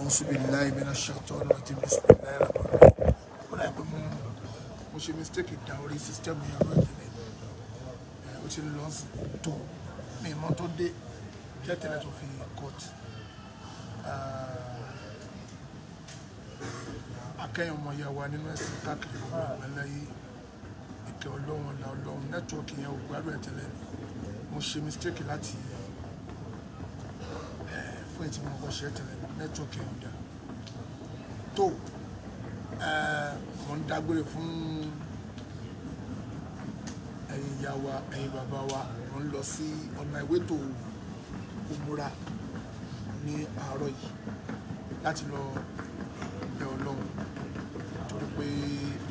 أعوذ بالله من الشيطان الرجيم بسم الله الرحمن الرحيم. Wọ́n yà pé mo ṣe mistake ìdá orí sísítẹ́mù yẹn lọ́wọ́ ìdílé ó ti lọ tó mi ìmọ̀ tó dé tẹ́tẹ̀lẹ̀ tó fi court akẹ́yìn ọmọ ìyá wa nínú ẹ̀sìn káàkiri gbogbo àgbáláyé ìkẹ́ ọlọ́run ọ̀la ọlọ́run nẹ́tíwọ́ọ̀kì yẹn ò gbádùn ẹ̀tẹ̀lẹ̀ mo ṣe mistake láti fún ètí mo kọ́ ṣe ẹ̀tẹ̀lẹ̀ nẹ́tíwọ́ọ̀kì yẹn ò dá tó mo ń dágbére fún ẹ̀yin ìyá wa ẹ̀yin bàbá wa mo ń lọ sí ọ̀nà ìwé tó òmùra ní àárọ̀ yìí láti lọ bẹ̀ ọlọ́run torí pé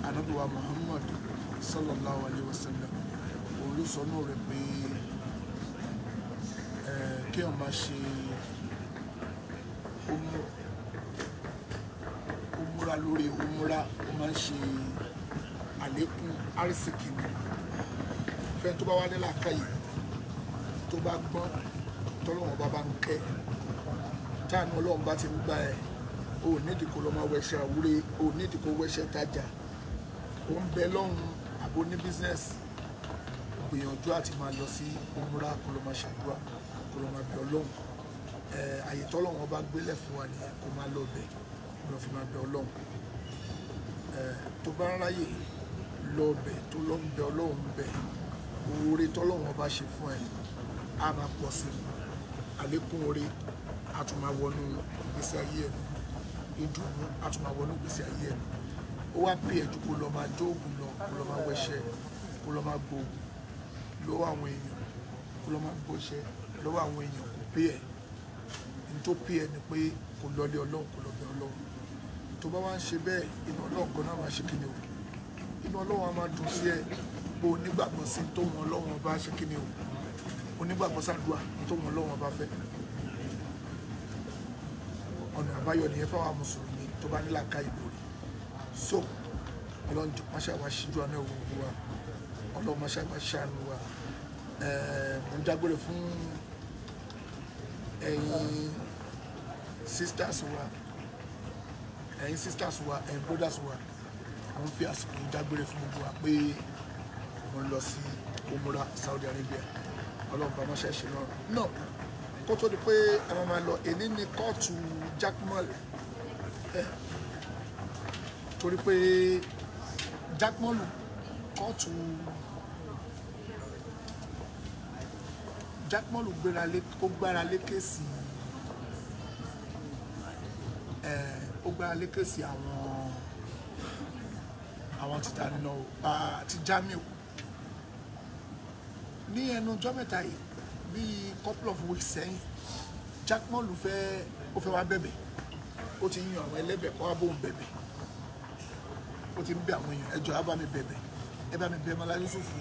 Ànábì wa Muhammad sallallahu alayhi wa sallam òun ló sọ náà rẹ̀ pé kí wọ́n máa ṣe òmùra lórí òmùra ó máa ń ṣe àlékún àrísìkì ni fẹ́ tó bá wá nílà káyè tó bá gbọ́n tọ́lọ́wọ́n bá ń kẹ́ táànù ọlọ́run bá ti ń gbà ẹ́ o nídìí kó lọ́ máa wẹṣẹ́ àwúrẹ́ o nídìí kó wẹṣẹ́ tajà o ń bẹ lọ́hùn àbò ní bísínẹ́sì gbìyànjú àti máa lọ sí òmùra kó lọ́ máa ṣàdúrà kó lọ́ máa bẹ ọlọ́run àyè tọ́lọ́wọ́n bá gbélẹ̀ fún wa nìyẹn kó máa lọ bẹ̀ kó lọ́ fi máa bẹ ọlọ́run tó bá ń ráyè lọ bẹ̀ tó lọ́ ń bẹ ọlọ́run bẹ̀ oore tọ́lọ́wọ́n bá ṣe fún ẹ á máa pọ̀ sí àlékún oore á tún máa wọnú ìgbésí ayé ẹ̀ ìdùnnú á tún máa wọnú ìgbésí ayé ẹ̀ ó wá pè ẹ́ ju kó lọ máa dóògùn lọ kó lọ máa wẹṣẹ́ kó lọ máa gbóògùn lọ́wọ́ àwọn èèyàn kó lọ máa gbóṣẹ́ lọ́wọ́ àwọn èèyàn kò pè ẹ́ ní tó pè ẹ́ ni pé kò lọlé ọlọ́run kò lọ bẹ ọlọ́run tó bá wá ń ṣe bẹ́ẹ̀ inú ọlọ́run kan náà máa ṣe kíni o inú ọlọ́run á máa dùn sí ẹ bó onígbàgbọ́ sí tó wọn ọlọ́run ọba ṣe kíni o onígbàgbọ́ sàdúà tó wọn ọlọ́run ọba fẹ́ ọ̀nà àbáyọ nìyẹn fáwọn mùsùlùmí tó bá nílà ká ìbò rí so ọlọ́run jù máṣá wa ṣíjú àná òwúrọ̀ wa ọlọ́run máṣá wa ṣàánú wa mo ń dágbére fún ẹ̀yin sisters wa ẹ̀yin brothers wa mo ń fi àsìkò dágbére fún gbogbo wa pé mo ń lọ sí òmùra Saudi Arabia ọlọ́run bá máṣá ṣe náà kó tó di pé ẹ máa lọ èní ní kóòtù Jaqmal torí pé Jaqmal kóòtù Jaqmal gbára lé kéèsì àwọn títà nínú àti Jamiu ní ẹnu ọjọ́ mẹ́ta yìí bíi couple of weeks sẹ́yìn Jaqmal ó fẹ́ wá bẹ̀bẹ̀ ó ti yan àwọn ẹlẹ́bẹ̀ kọ́ wá bóun bẹ̀bẹ̀ ó ti ń bẹ àwọn èèyàn ẹjọ́ á bá mi bẹ̀bẹ̀ ẹ bá mi bẹ̀ Mọ́lá Yusufu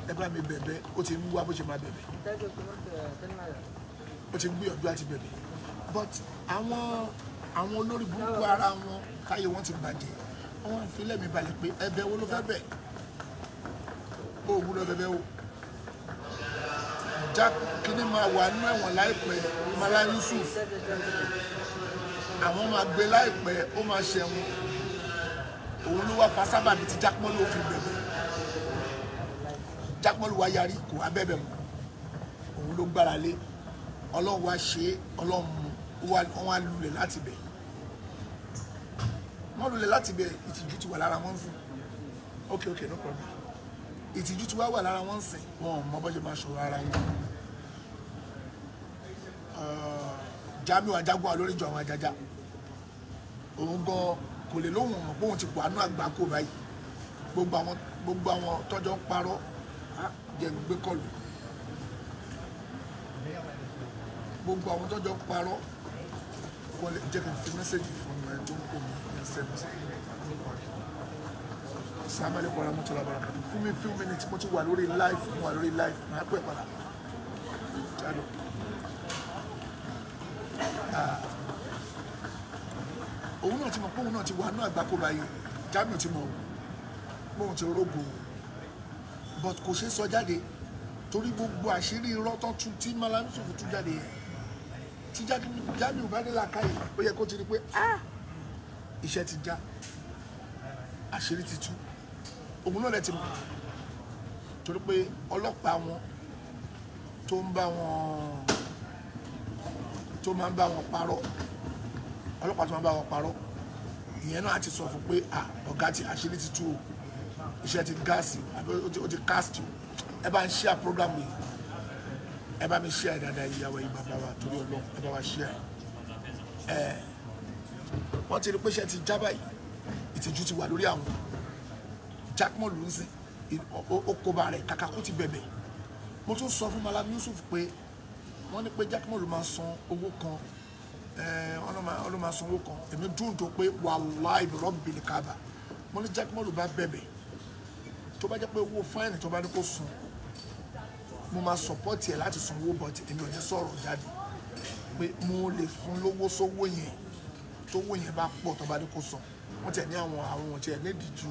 ẹ bá mi bẹ̀bẹ̀ ó ti ń wá bó ṣe máa bẹ̀bẹ̀ ó ti ń gbìyànjú àti bẹ̀bẹ̀ but àwọn olórí burúkú ara wọn káyé wọn ti bàjẹ́ wọn fi lẹ́mìí balẹ̀ pé ẹ̀bẹ̀ wo ló fẹ́ bẹ̀ ó gbúdọ̀ bẹ̀bẹ̀ o kíní máa wà nínú ẹ̀wọ̀n láìpẹ́ Mọ́lá Yusuf àwọn máa gbé láìpẹ́ ó máa ṣẹ̀wọ̀n òun ló wá fa sábàbí tí Jaqmal ló fi bẹ̀bẹ̀ Jaqmal wá yarí kò wá bẹ̀bẹ̀ mọ́ òun ló gbára lé ọlọ́run wá ṣe é ọlọ́run wọ́n wá lulẹ̀ láti bẹ̀ wọ́n lulẹ̀ láti bẹ̀ ìtìjú ti wà lára wọn sìn ok no problem ìtìjú ti wá wà lára wọn sìn wọn ò mọ bọ́jọ́ máa ṣòro ara wọn Jamiu ajagun alórí jọ àwọn ajaja òun gan kò lè lóhùn mọ̀ pé òun ti pọ̀ àánú àgbà kò báyìí gbogbo àwọn tọ́jọ́ ń parọ́ jẹ́ gbé kọlù gbogbo àwọn tọ́jọ́ ń parọ́ wọ́n lè jẹ́ kí n fi mẹ́sẹ̀gì fún ẹ tó ń kó mi ẹsẹ̀ sàmàlẹ́ kọ́ra mọ́tò lábára fún mi few minutes mo ti wà lórí live máa pẹ́ padà òun náà ti mọ̀ pé òun náà ti wà ní àgbákò báyìí Jamiu ti mọ̀ pé òun ti rógò but kò ṣeé sọ jáde torí gbogbo àṣírí irọ́ tán tún tí Mọ́lá Yusufu tún jáde tí Jamiu bá ní làákàyè ó yẹ kó ti rí pé iṣẹ́ ti já àṣírí ti tú òun náà lẹ ti mọ̀ torí pé ọlọ́pàá wọn tó máa ń bá wọn parọ́ ọlọ́pàá tó máa ń bá wọn parọ́ ìyẹn náà ti sọ fún pé ọ̀gá ti àṣírí ti tú o iṣẹ́ ti gáàsì àbí ó ti cast ẹ bá ń share program yìí ẹ bá mi share dáadáa ìyàwó yìí bàbá wa torí Ọlọ́run ẹ bá wa share wọ́n ti rí pé iṣẹ́ ti já báyìí ìtìjú ti wà lórí àwọn Jaqmal ló ń sìn okòbá rẹ̀ kàkà kó ti bẹ̀bẹ̀ mo tún sọ fún Malam Yusuf pé wọ́n ní pé Jaqmal ló máa san owó kan wọ́n ló máa san owó kan èmi dùn tó pé wallahi rabbil Kaaba mo ní Jaqmal ló bá bẹ̀bẹ̀ tó bá jẹ́ pé owó fáìnì tó bá ní kó san mo máa support ẹ̀ láti san owó bọ̀tì èmi ò ní sọ̀rọ̀ jáde pé mo lè fún lówó sówó yẹn tówó yẹn bá pọ̀ tó bá ní kó san wọ́n tẹ̀ ní àwọn tí ẹ̀ nídìí ju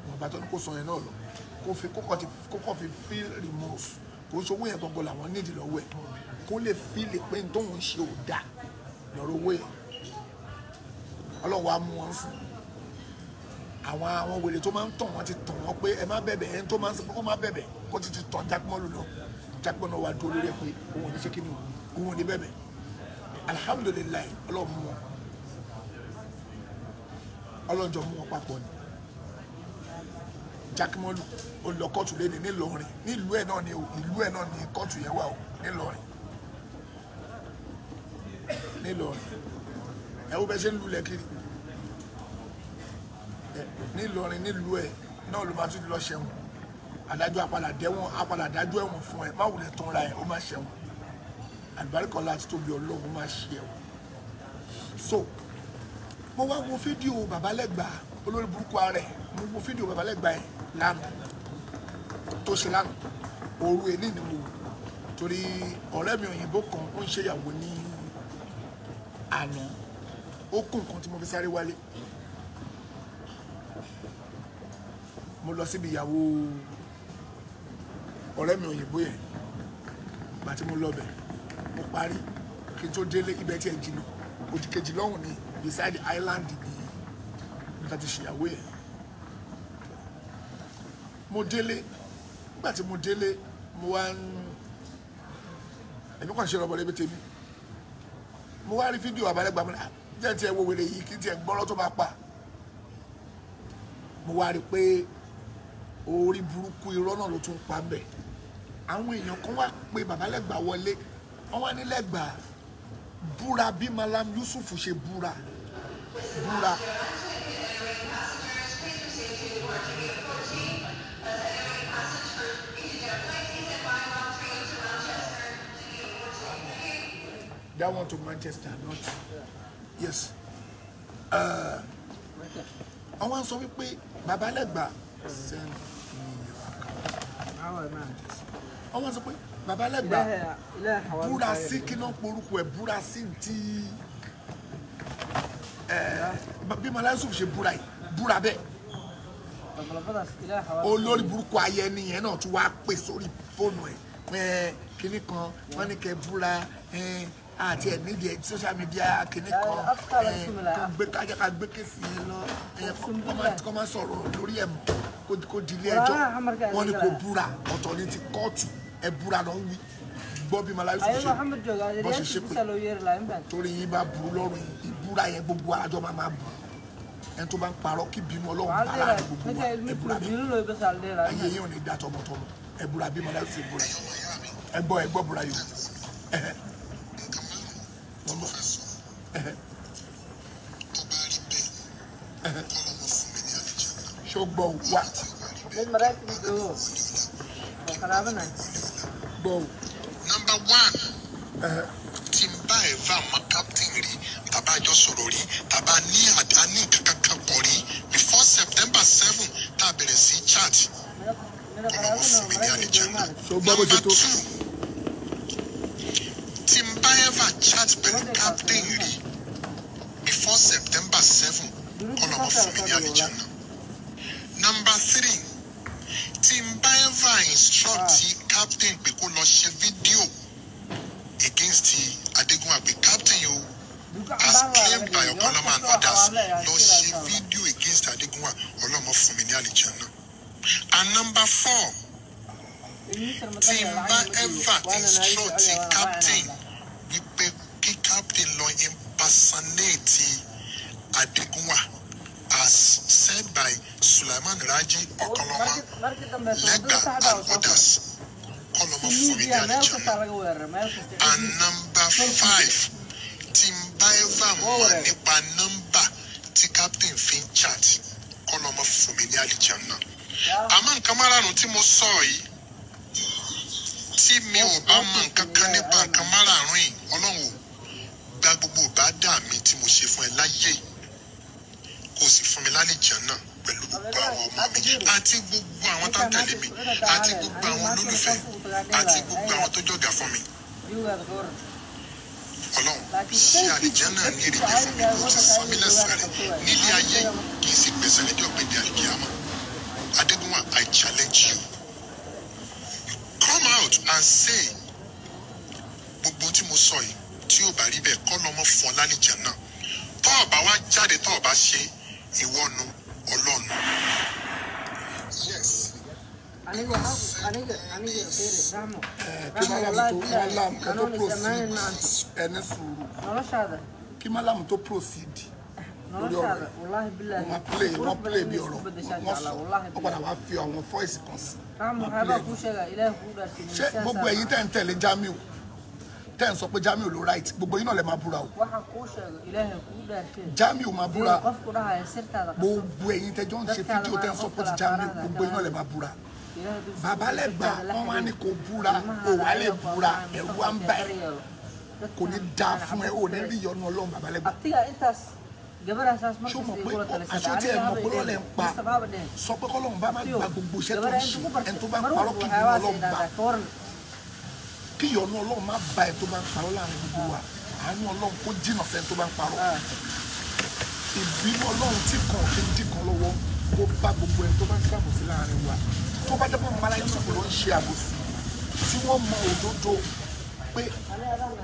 wọn bá tó ní kó san yẹn náà lọ kó fi feel remorse kò ń ṣowó yẹn gbọ̀ngàn làwọn nídìí lọ́wọ́ ẹ̀ kó lè feel pé n tóun ṣe ò dáa lọ́rọ̀ owó yẹn Ọlọ́run á mú wọn sùn àwọn wèrè tó máa ń tàn wọ́n ti tàn wọ́n pé ẹ má bẹ̀bẹ̀ ẹni tó máa ń sọ pé kó má bẹ̀bẹ̀ kó ti tàn Jaqmal lọ Jaqmal náà wà dúró lórí ẹ pé òun ò ní ṣe kí ni òun ò ní bẹ̀bẹ̀ alhamdulilayi Ọlọ́run mú wọn Ọlọ́run jọ mú wọn papọ̀ ni Jaqmal ó lọ kóòtù lé ní Ìlọrin nílùú ẹ̀ náà ni ìlú ẹ̀ náà ni kóòtù yẹn wà ó nílọrin ẹ wo bẹ ṣe ń lulẹ̀ kiri nílọrin nílùú ẹ̀ náà ló máa tún lọ ṣẹ̀wọ̀n adájọ́ apàdà dájọ́ ẹ̀wọ̀n fún ẹ má wulẹ̀ tán ra ẹ̀ ó máa ṣẹ̀wọ̀n àlùbáríkọ̀ láti tóbi Ọlọ́run ó máa ṣe ẹ̀wọ̀n. So mo wá wo fídíò babalẹ́gbàá olórí burúkú rẹ̀ mo wo fídíò babalẹ́gbàá ẹ̀ lánàá tó ṣe lánàá òru èní ni mo wò torí ọ̀rẹ́ mi òyìnbó kan ó ń ṣèyàwó ní àná ó kún nǹkan tí mo fi sáré wálé mo lọ síbi ìyàwó ọ̀rẹ́ mi òyìnbó yẹn gbà tí mo lọ bẹ̀ mo parí kí n tó délé ibẹ̀ tí ẹ̀ jìnnà òdì kejì lọ́hùn ni beside island ni nígbà tí ṣèyàwó yẹn mo délé nígbà tí mo délé mo wá ń ẹ̀mí kàn ṣe rọ̀bọ̀ lébi tèmi mo wá rí fídíò àbálẹ́gbàá mi jẹ́ ti ẹ̀ wo wèrè yìí kí n ti ẹ̀ gbọ́rọ́ tó máa pa mo wá rí pé orí burúkú irọ́ náà ló tún pa ń bẹ̀ àwọn èèyàn kan wá pé babalẹ́gbàá wọlé wọ́n wá ní Lẹ́gbàá búra bí Malam Yusuf ṣe búra. That one to Manchester, not yes. I want sọ wípé babalẹ́gbàá send me your account. I want sọ pé babalẹ́gbàá búra sí kíná porúkọ ẹ̀ búra sí ti bí Malam Yusuf ṣe búra yìí búra bẹ́ẹ̀ olórí burúkú ayẹni yẹn náà tún wá pè sórí fóònù ẹ̀ kíní kan wọ́n ní kẹ́ búra àti ẹ̀ nídìí ẹ̀ social media kíní kan ká gbé kéésì yẹn lọ kọ́ máa sọ̀rọ̀ lórí ẹ̀ mọ́ kó di ilé ẹjọ́ wọ́n ní kó búra ọ̀tọ̀ ní ti kóòtù ẹ̀ búra lọ́ ń wí gbọ́ bí Malam Yusuf ṣe bọ́ ṣe ṣe pé torí yín bá burú lọ́rùn ìbúra yẹn gbogbo àjọ máa bù ẹni tó bá ń parọ́ kí bínú Ọlọ́run bá láàrin gbogbo wa ẹ̀ búra bí ayé yín ò ní dá tọmọtọmọ ẹ̀ búra bí Malam Yusuf búra ẹ̀ gbọ́ búra yìí ṣùgbọ́n wá gbọ́. Number one, tí n bá ẹ̀fà mọ́ captain rí tàbá àjọ sọ̀rọ̀ rí tàbá ní àdání kankan pọ̀ rí before September 7 tá a bẹ̀rẹ̀ sí chat ọlọ́wọ́ fún mi ní àlejò náà. Number two, tí n bá ẹ̀fà chat pẹ̀lú captain rí before September 7 ọlọ́wọ́ fún mi ní àlejò náà. Number three, tí n bá ẹ̀fà instruct captain pé kó lọ ṣe fídíò against Adegunwa pé captain yóò as claimed by Ọ̀kanlọ́mọ and others lọ ṣe fídíò against Adegunwa Ọlọ́mọ fún mi ní àlìjánnà. And number 4, tí n bá ever instruct captain wípé kí captain lọ impersonate Adegunwa as said by Sulaiman Raji Ọ̀kanlọ́mọ Legba and others Ọlọ́mọ fún mi ní àlìjánnà. And number 5, tí n bá ever mọ̀ nípa nọ́mbà tí captain fi ń chat Ọlọ́mọ fún mi ní àlìjánnà. Àmọ́ nǹkan márùn-ún tí mo sọ yìí tí mi ò bá mọ̀ nǹkan kan nípa nǹkan márùn-ún yìí Ọlọ́run ò gba gbogbo ìbádà mi tí mo ṣe fún ẹ láyé kò sì fún mi lálìjánnà pẹ̀lú gbogbo àwọn ọmọ mi àti gbogbo àwọn tó ń tẹ̀lé mi àti gbogbo àwọn olólùfẹ́ àti gbogbo àwọn tó jọ̀gà fún mi. Ọlọ́run ṣe àlìjánnà ní èrèdè fún mi kò sì san mí lẹ́san rẹ̀ nílé ayé kì í sì gbẹ̀san lẹ́jọ́ gbèdé àlìkíyámà. Adegunwa, I challenge you. Come out and say gbogbo tí mo sọ yìí tí ò bá rí bẹ́ẹ̀ kọ́ lọ́mọ fún ọ lálìjánnà. Tó o bá wá jáde tó o bá ṣe ìwọ́nu Ọlọ́run. Yes. Kí Malamu tó proceed lórí ọ̀rọ̀ wọ́n play bí ọ̀rọ̀ wọ́n padà wá fi àwọn voice kan sí. Ṣé gbogbo ẹ̀yin tẹ́ ń tẹ̀lé Jamiu tẹ́ ń sọ pé Jamiu ló right gbogbo yín náà lè máa búra o. Jamiu máa búra gbogbo ẹ̀yin tẹ́jọ́ ń ṣe fídíò tẹ́ ń sọ pé Jamiu gbogbo yín náà lè máa búra. Bàbá Legba wọ́n wá ní kó búra ó wà lè búra ẹ̀rù wá ń bá ẹ̀ kò ní dáa fún ẹ ò ní rí ìyọnu Ọlọ́run Bàbá Legba. Ṣé o mọ̀ pé àṣọ tí ẹ mọ̀ pé wọ́n lè ń pa sọ pé kọ́lọ́run bá máa gba gbogbo iṣẹ́ tó ń ṣe ẹni tó bá ń parọ́ kí ìyọnu Ọlọ́run bá kí ìyọnu Ọlọ́run má ba ẹ tó bá ń parọ́ láàrin gbogbo wa àánú Ọlọ́run kó jìnnà sẹ́ni tó bá ń parọ́ ìbínú Ọlọ́run tí kan kí n dì kan lọ́wọ́ kó bá gbogbo ẹni tó bá ń ṣàbòsí láàrin wa tó bá jẹ́ pé Malaika ló ń ṣe àbòsí tí wọ́n mọ òdodo pé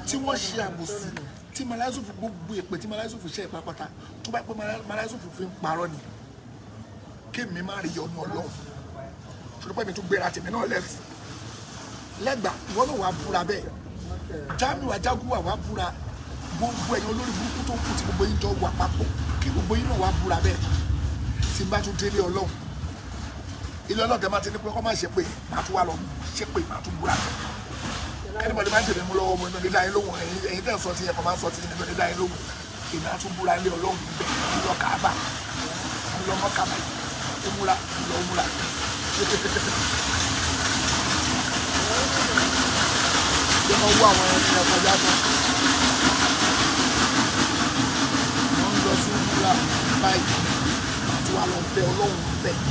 tí wọ́n ṣe àbòsí tí Malaika gbogbo èpè tí Malaika ṣe ìpapàtà tó bá pé Malaika fi ń parọ́ ni kémi má rí ọmọ Ọlọ́run ṣùgbọ́n pé mi tún gbéra tèmi náà lẹ́fù Legba ìwọ náà wàá búra bẹ́ẹ̀ Jamiu Ajagunwa wàá búra gbogbo ẹ̀yin olórí burúkú tó kù tí gbogbo yín jọ wà papọ̀ kí gbogbo yín náà wàá búra bẹ́ẹ̀ tí n bá tún délé Ọlọ́run ilé ọlọ́dẹ máa ti ní pé kọ́ máa ṣe pé máa tún wà lọ ṣe pé máa tún búra ẹni mọ̀lẹ́ máa ń tẹ̀lé mú lọ́wọ́ ọmọ inú dídá yín lóhùn ẹ̀yin tẹ̀ ń sọ ti ẹ̀kọ́ máa ń sọ ti inú dídá yín lóhùn èmi á tún búra ilé Ọlọ́run níbẹ̀ lọ Káàbà lọ mọ́ Káàbà ó múra lọ múra. Ṣé wọ́n wú àwọn ẹni ọ̀kọ̀já kan wọ́n ń lọ sí múra báyìí àti wà lọ bẹ Ọlọ́run bẹ́ẹ̀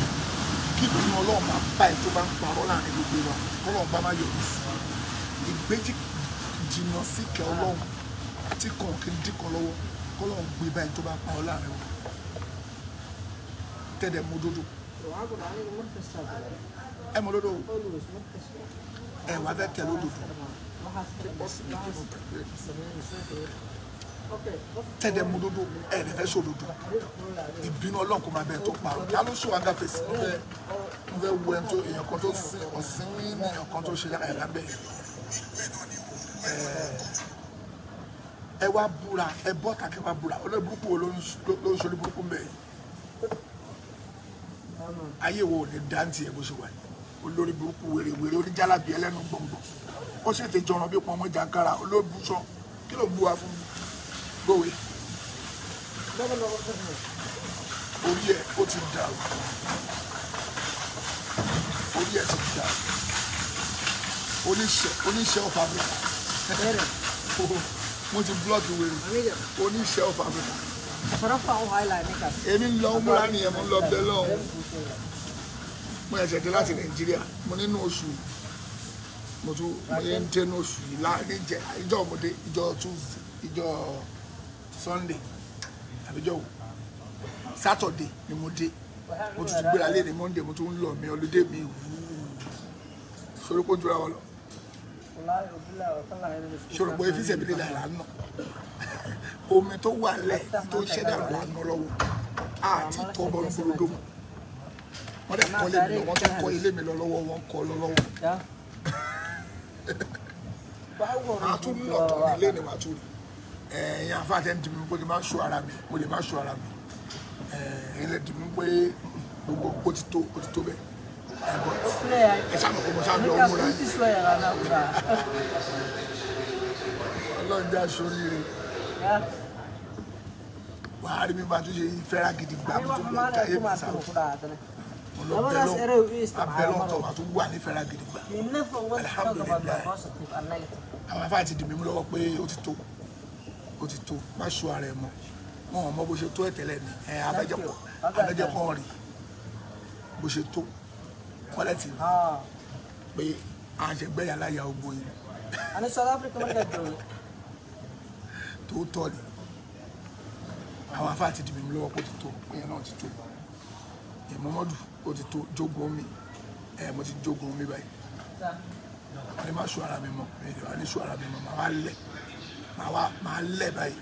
kí ìdùnnú Ọlọ́run máa bá ẹ tó bá ń parọ́ láàrin gbogbo wa Ọlọ́run bá má yọrí sí ìgbéjì jìnnà sí ìkẹ́ Ọlọ́run tí kan kì í dín kan lọ́wọ́ k'Ọlọ́run gbé bá ẹ tó bá ń parọ́ láàrin wa tẹ̀dẹ̀ mú dodo ẹ mọ dodo ẹ wà fẹ́ tẹ̀ lódodo tẹ̀dẹ̀ mú dodo ẹ lè fẹ́ ṣòdodo ìbínú Ọlọ́run kò máa bẹ tó parọ́ kí a ló ṣòwò àga fèsì mo fẹ́ wo ẹni tó èèyàn kan tó sin ọ̀sìn ní èèyàn kan tó ṣe yàrá lábẹ́ ẹ wá búra ẹ bọ́ kàkẹ́ wá búra olórí burúkú wo ló ń ṣorí burúkú ń bẹ̀ yìí ayé wo ò ní dáńtì ẹ bó ṣe wà olórí burúkú wèrè wèrè oníjàlábì ẹlẹ́nu gbọ̀ngbọ̀n ó sì ti jọràn bí pọnmọ́ jàǹkàrà olóòbù sọ kí ló bu wa fún mi gbòwe orí ẹ ó ti dàrú orí ẹ ti dàrú oníṣẹ́ of Africa mo ti blọọkì wèrè oníṣẹ́ of Africa èmi ń lọ múra nìyẹn mo ń lọ bẹ lọ́hùn mo ẹ̀ṣẹ̀ dé láti Nàìjíríà mo nínú oṣù mo yẹ ń dé ní oṣù yìí láàrin ìjọ ọmọdé ìjọ Tuesday ìjọ Sunday àbíjọ Saturday ni mo dé mo tún gbéra lé ní Monday mo tún ń lọ mi ọlọ́dẹ mi wú sórí kó jura wọn lọ ṣòro pé fi ṣẹ̀bi lè là ń nà omi tó wà lẹ̀ tó ṣẹ́dá là ń nà lọ́wọ́ àti tọ́ bọ́ọ̀lù gbòdòdó mọ́ wọ́n dẹ̀ kọ́ lé mi lọ wọ́n tún kọ́ ilé mi lọ lọ́wọ́ wọ́n kọ́ lọ lọ́wọ́ màá tún lọ tọ̀ ní ilé ni màá tún rí ẹ̀yìn àfáàtẹ́ ń dìbò pé kí n má ṣọ́ ara mi mo lè má ṣọ́ ara mi ilé dìbò pé gbogbo ó ti tó bẹ́ẹ̀ ẹ sábà kó mo sábà lọ múra yìí ọlọ́run jẹ́ aṣoríire wàá rí mi bá tún ṣe fẹ́ra gidi gbà mí tó lọ káyé mi sáà mo lọ abẹ́lọ́ tó wà tó wà ní fẹ́ra gidi gbà alhamdulilayi àwọn afáà ti dì mí mú lọ́wọ́ pé ó ti tó má ṣọ́ ara ẹ mọ́ wọn ò mọ bó ṣe tó ẹ̀ tẹ́lẹ̀ ni abẹ́jẹ̀kọ́ rí bó ṣe tó quality pé àṣẹgbẹ́yà láyà ogbó yìí tó tọ́ ni àwọn afá ti dìbò mi lọ́wọ́ kó ti tó ìyẹn náà ti tó ìmọ̀mọ́dù ó ti tó jogun mi mo ti jogun mi báyìí wọ́n ní má ṣọ́ ara mi mọ́ wọ́n ní ṣọ́ ara mi mọ́ máa lẹ̀ báyìí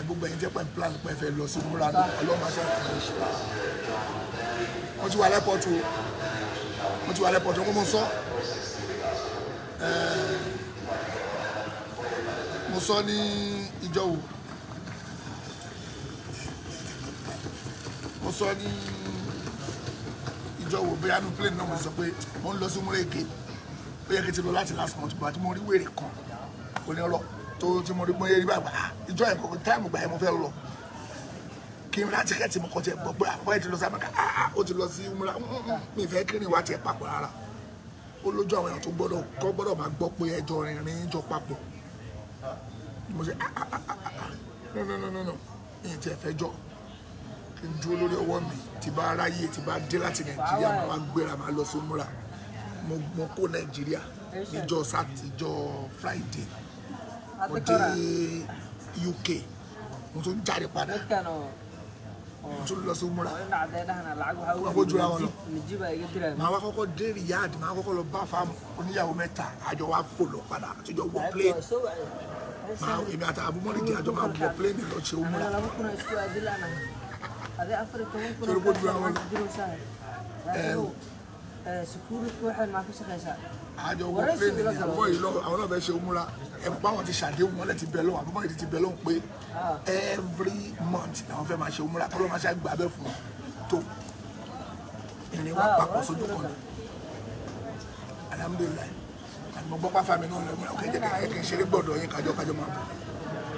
gbogbo ẹ̀yin jẹ́ pẹ́ plan pẹ́ fẹ́ lọ sí múra náà ọlọ́run máa ṣe àfihàn ìṣe wọ́n ti wà lẹ́pọ̀tù kó mo sọ ní ìjọ wo bóyá ní plane náà mo sọ pé mo ń lọ sí múra èké ó yẹ kí n ti lọ láti last month bó àti mo rí wèrè kan onírọ́ tó tí mo rí pé rí bàbá ìjọ ẹ̀ kọ̀ọ̀kan táìmù gbà yẹn mo fẹ́ lọ kí n ra tíkẹ́ẹ̀tì mo kọ́ tiẹ̀ gbọ́ pé àpò ẹ̀ ti lọ sí Amẹ́ríkà ó ti lọ sí múra mi ìfẹ́ kí ni wá tiẹ̀ papọ̀ rárá ó lójú àwọn èèyàn tó gbọ́dọ̀ máa gbọ́ pé ẹjọ́ rìnrìn jọ papọ̀ mo ṣe no ìyẹn tiẹ̀ fẹ́ jọ kí n dúró lórí ọwọ́ mi tí bá ráyè tí bá dé láti Nàìjíríà máa wá gbéra máa lọ sí múra mo kó Nàìjíríà níjọ́ Friday mo dé UK mo tún jáde padà mo tún lọ sí múra wọ́n kó jura wọn lọ màá wá kọ́kọ́ dé Riyadh màá kọ́kọ́ lọ bá fáàmù oníyàwó mẹ́ta àjọ wa fò lọ padà àtijọ́ wọ plane èmi àti àbúmọ́lì jẹ́ àjọ máa wọ plane lọ ṣe múra torí kó jura wọn lọ àjọ wọ plane ní àbúmọ́ yìí lọ àwọn náà fẹ́ ṣe múra ẹ̀pọ̀ àwọn ti ṣàdéhùn wọn lẹ́ti bẹ̀ lọ́wọ́ àbúmọ́ yìí ti bẹ̀ lọ́wọ́ pé every month làwọn fẹ́ máa ṣe múra kọ́ ló máa ṣe àgbà bẹ́ẹ̀ fún tó ìrìn wa papọ̀ sójú kan ní alhamdulilayi àti mo gbọ́ pàfà mi náà lọ́wọ́ ọ̀kẹ́ jẹ́ kí n ṣeré gbọ́dọ̀ yín kájọ máa bọ̀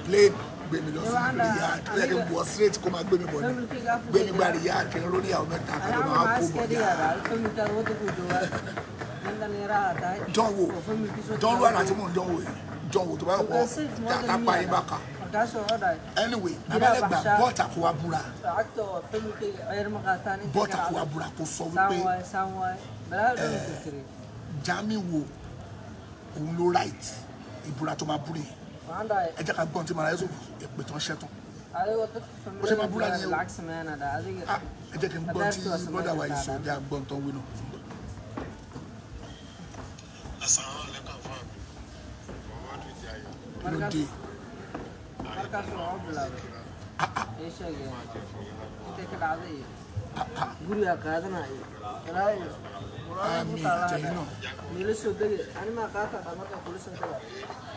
plane gbé mi lọ sí Riyadh ó yẹ kí n bọ̀ straight kó máa gbé mi bọ̀ ní gbé mi gba Riyadh kí n lórí àwọn mẹ́ta kájọ máa kó bọ̀ ní dánwò àti mò ń dánwò yìí dánwò tó bá wọ tápá yín bá kà anyway nàbàlẹ́gbà bọ́ọ̀tà kó wa búra kó sọ wípé jami wo òun ló right ìbúra tó máa búra yìí ẹ jẹ́ ká gbọ́n tí màá yẹ sọ èpè tó ń ṣẹ́tàn ó ṣe máa búra yẹn o ẹ jẹ́ kí n gbọ́n tí brother wa yìí sọ ẹ jẹ́ àgbọ̀n tó ń wí náà. Lóde. guriga qaadanayo mila soo degay anima qaata marka kula soo degay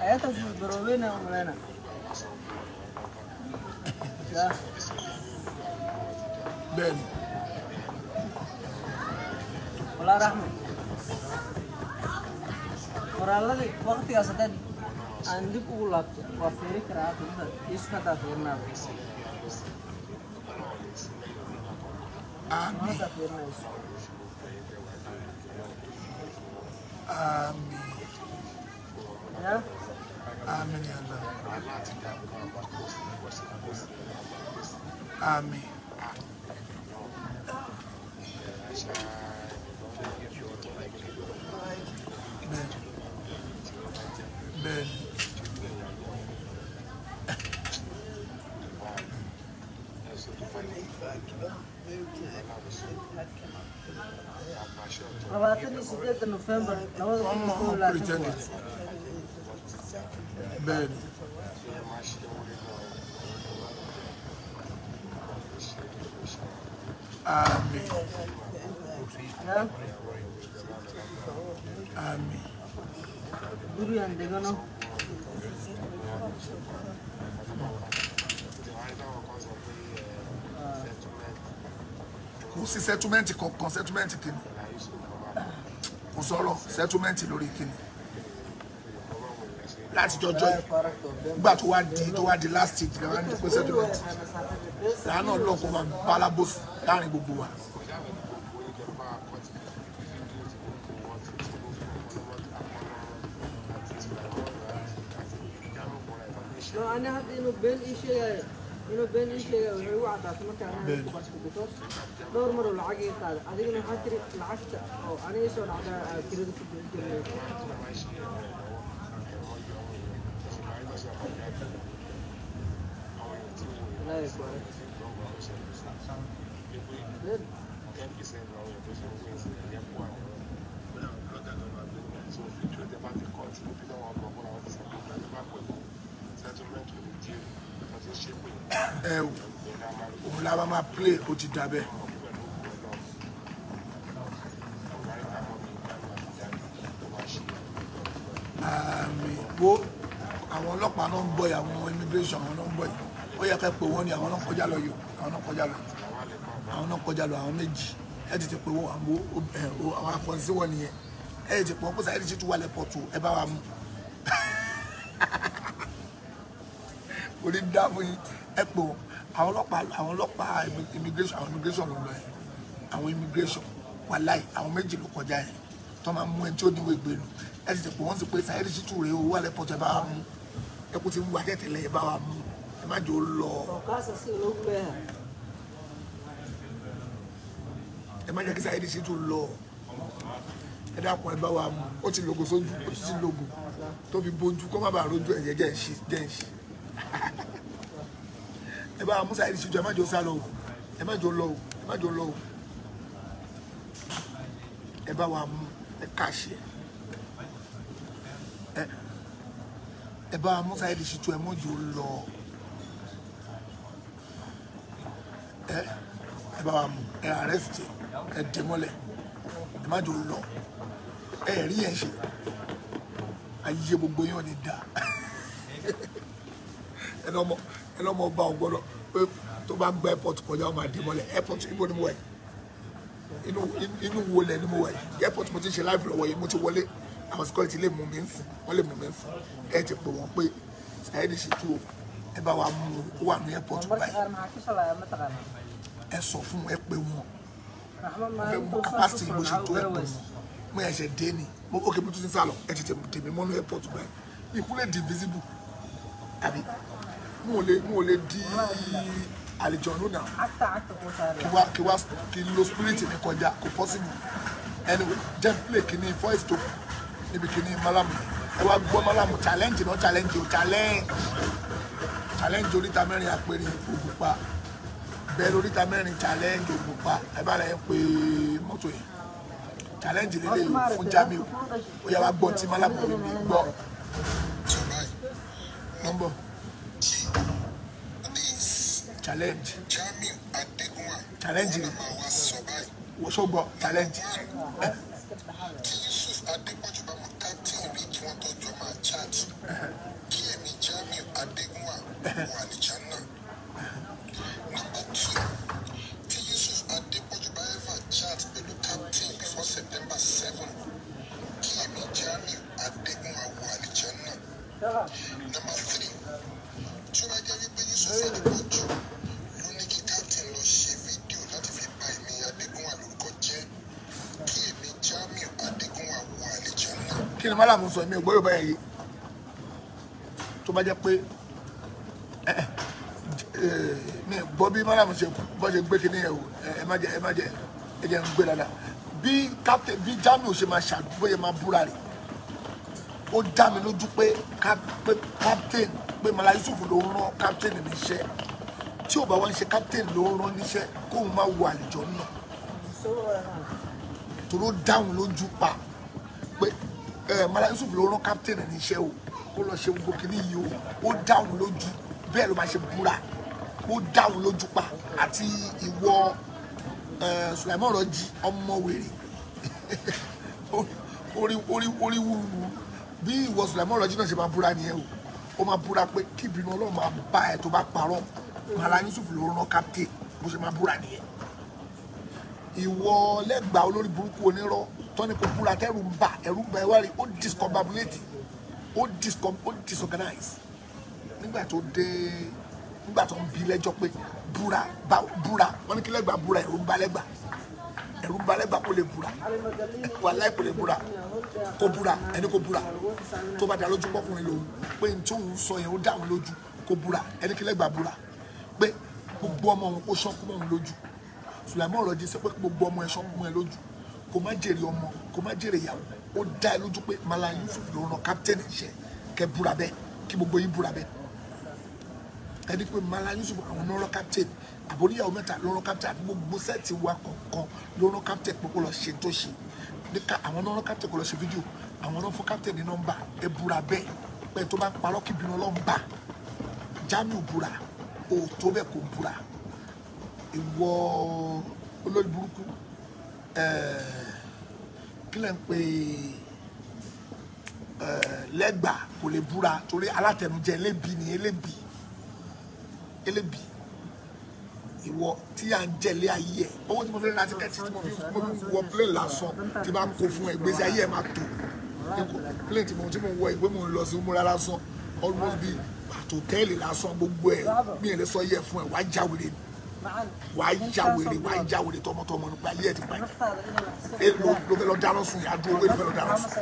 ayata soo barowena umaleena Ben wala rahma qoraalladii waqtigaas hadaan aan dib ugu laabto waa fiiri karaa dadka iska fiirnaa Amin. Amin. Ya? Amin ya Allah. Amin. Ben. labaatan iyo 8 November 2022 bẹ́ẹ̀ni àmín àmín guri aan degano kò sí settlement kankan settlement kìíní kò sọ̀rọ̀ settlement lórí kìíní láti jọjọ́ yìí nígbà tó wá di last stage lẹ́wọ́n á ní pé settlement làánà lọ́ọ̀ kó máa bá alábòsí láàrin gbogbo wa. no ana hadda inuu been ii sheegayo wuxuu igu caddaatay markaan anaga ku baskuto dhowr mar oo lacag ii qaaday adigana waxaa tiri lacagta oo aniga soo dhacdaa kirada ku jirtay òun la máa play ó ti dà bẹ́ẹ̀. Wo àwọn ọlọ́pàá náà ń bọ̀ yìí àwọn immigration àwọn náà ń bọ̀ yìí ó yẹ ká pè wọ́n ní àwọn náà kọjá lọ yìí àwọn náà kọjá lọ àwọn méjì ẹ ti pè wọ́n àwọn akọ̀ǹsí wọn nìyẹn ẹ ti pè wọ́n pé sáyẹ́ ti tún wà lẹ́pọ̀tù ẹ bá wa mú orí dá fún yín ẹ pè wọ́n àwọn ọlọ́pàá immigration ló lọ yẹn àwọn immigration wàláì àwọn méjì ló kọjá yẹn tó máa mú ẹni tí ó níwèé gbèlú ẹ ti pè wọ́n sì pé sáyẹ́ ti tún rèé owó wà lẹ́pọ̀tù ẹ bá wa mú ẹ kú ti ń wá tẹ̀tẹ̀lẹ̀ ẹ bá wa mú ẹ má jò lọ ẹ má jẹ́ kí sáyẹ́ ti tún lọ ẹ dákun ẹ bá wa mú ó ti lògò sójú ó ti lògò tó fi bójú kó má bàa rojú ẹ̀yẹ jẹ́ ń ṣe ẹ bá wa mú sáyẹ́ ti tún ẹ má jò sá lọ ẹ má jò lọ ẹ má jò lọ ẹ bá wa mú ẹ káṣẹ ẹ bá wa mú sáyẹ́ ti tún ẹ má jò lọ ẹ bá wa mú ẹ arrest ẹ dè mọ́lẹ̀ ẹ má jò lọ ẹ rí ẹ ṣe ayé gbogbo yóò ní dá ẹ lọ́mọ bá ọgbọ́dọ̀ pé tó bá gba airport kọjá ọmọ àdè mọ́lẹ̀ airport ibo ni mo wà yìí inú wo lẹ̀ ni mo wà yìí airport mo ti ṣe live lọ́wọ́ yìí mo ti wọlé àwọn security lè mú mi ń sìn wọ́n lè mú mi ń sìn ẹ ti pè wọ́n pé Saheed Shittu ẹ bá wa mú ó wà ní airport báyìí ẹ sọ fún ẹ pé wọn ẹ mú capacity bó ṣe tó ẹ pé wọn mo yẹ ṣe dé ni mo ókè mo tún ti sálọ ẹ ti tèmi mọ́nú airport báyìí ìkúlẹ̀ di visible àbí mo lè di àlejò ọ̀nù náà kí lo spirit mi kọjá kò possible anyway jẹ́ play kìíní voice tó níbi kìíní malamu ẹ wá gbọ́ malamu challenge náà challenge oríta mẹ́rin àpèrè Ògùnpa bẹ́ẹ̀ oríta mẹ́rin challenge Ògùnpa ẹ bá rẹ̀ pé mọ́tò yẹn challenge lélẹ̀ fún Jamiu ó yà wá gbọ́ tí malamu mi gbọ́ nọ́mbọ̀ challenge rẹ̀ wọ́n sọ gbọ́ challenge. Kí ni málàmù sọ mi ò gbọ́ Yorùbá yìí tó bá jẹ́ pé mi gbọ́ bí málàmù ṣe bọ́ ṣe gbé kíní yẹn o ẹ má jẹ́ ẹ jẹ́ ń gbé dáadáa bí captain bí Jamiu ṣe máa ṣàdúgbò yẹn máa búra rẹ̀ ó dá mi lójú pé captain pé Mala Yusuf ló rán captain níṣẹ́ tí ò bá wá ń ṣe captain ló rán níṣẹ́ kóun máa wọ àlùjọ náà tòró dáhùn lójú pa pé Mala Yusuf ló rán captain níṣẹ́ o kó lọ ṣe gbogbo kìíní yìí o ó dáhùn lójú bẹ́ẹ̀ ló máa ṣe búra ó dáhùn lójú pa àti ìwọ Sulaiman Rọjí ọmọ wèrè orí wúru bí ìwọ Sulaiman Rọjí náà ṣe máa búra nìyẹn o ó máa búra pé kí ìbínú Ọlọ́run máa bá ẹ tó bá parọ́ Mala Yusuf ló rán captain bó ṣe máa búra nìyẹn ìwọ lẹ́gbàá olórí burúkú onírọ́ tọ́ni kò búra tẹ́rù ń bà ẹ̀rù ń bà ẹ wá rí ó discombobulate ó disorganize nígbà tó ń bi lẹ́jọ́ pé búra wọ́n ní kí lẹ́gbàá búra ẹ̀rù ń bà lẹ́gbàá kó lè búra wàláhì kó lè búra kó búra ẹni kó búra tó bá dá lójú pọ́kùnrin lòun pé n tó ń sọ yẹn ó dáhùn lójú kó búra ẹni kí lẹ́gbàá búra pé gbogbo ọmọ òun kó ṣọ́kú mọ́ òun lójú Sulaiman Rọjí sọ pé gbogbo ọmọ ẹ ṣọ́kú mọ́ ẹ lójú kò má jèrè ọmọ kò má jèrè ìyàwó ó dá ẹ lójú pé Mala Yusuf ló rán captain iṣẹ́ kẹ búra bẹ́ẹ̀ kí gbogbo yín búra bẹ́ẹ̀ ẹni pé Mala Yusuf àwọn ló rán captain àbóríyàwó mẹ́ta ló rán captain àti gbogbo sẹ́ẹ̀tì wa kọ̀ọ̀kan ló rán captain pé kó lọ ṣe tó ṣe níka àwọn ló rán captain kó lọ ṣe fídíò àwọn ló fún captain ní nọ́mbà ẹ búra bẹ́ẹ̀ pé tó bá ń parọ́ kí bínú Ọlọ́run bá Jamiu búra ó tó bẹ́ẹ̀ kó búra ìwọ olórí burúkú kí lẹ́ ń pè lẹ́gbàá kò lè búra torí alátẹnujẹ elébi ni elébi ìwọ tí à ń jẹlé ayé ẹ owó tí mo fi ń ra tíkẹ́ẹ̀tì tí mo fi wọ plane lásán tí bá kó fún ẹ gbèsè ayé ẹ máa tó plane tí mo wọ ìwé mo ń lọ sí múra lásán almost bí àtòtẹ́ẹ̀lì lásán gbogbo ẹ mi ò lè sọ yẹ fún ẹ wàá jáwèrè wàá jáwèrè tọmọtọmọ nípa ayé ẹ ti pa ẹ ló fẹ́ lọ dáná sùn yàá dúró ló fẹ́ lọ dáná sùn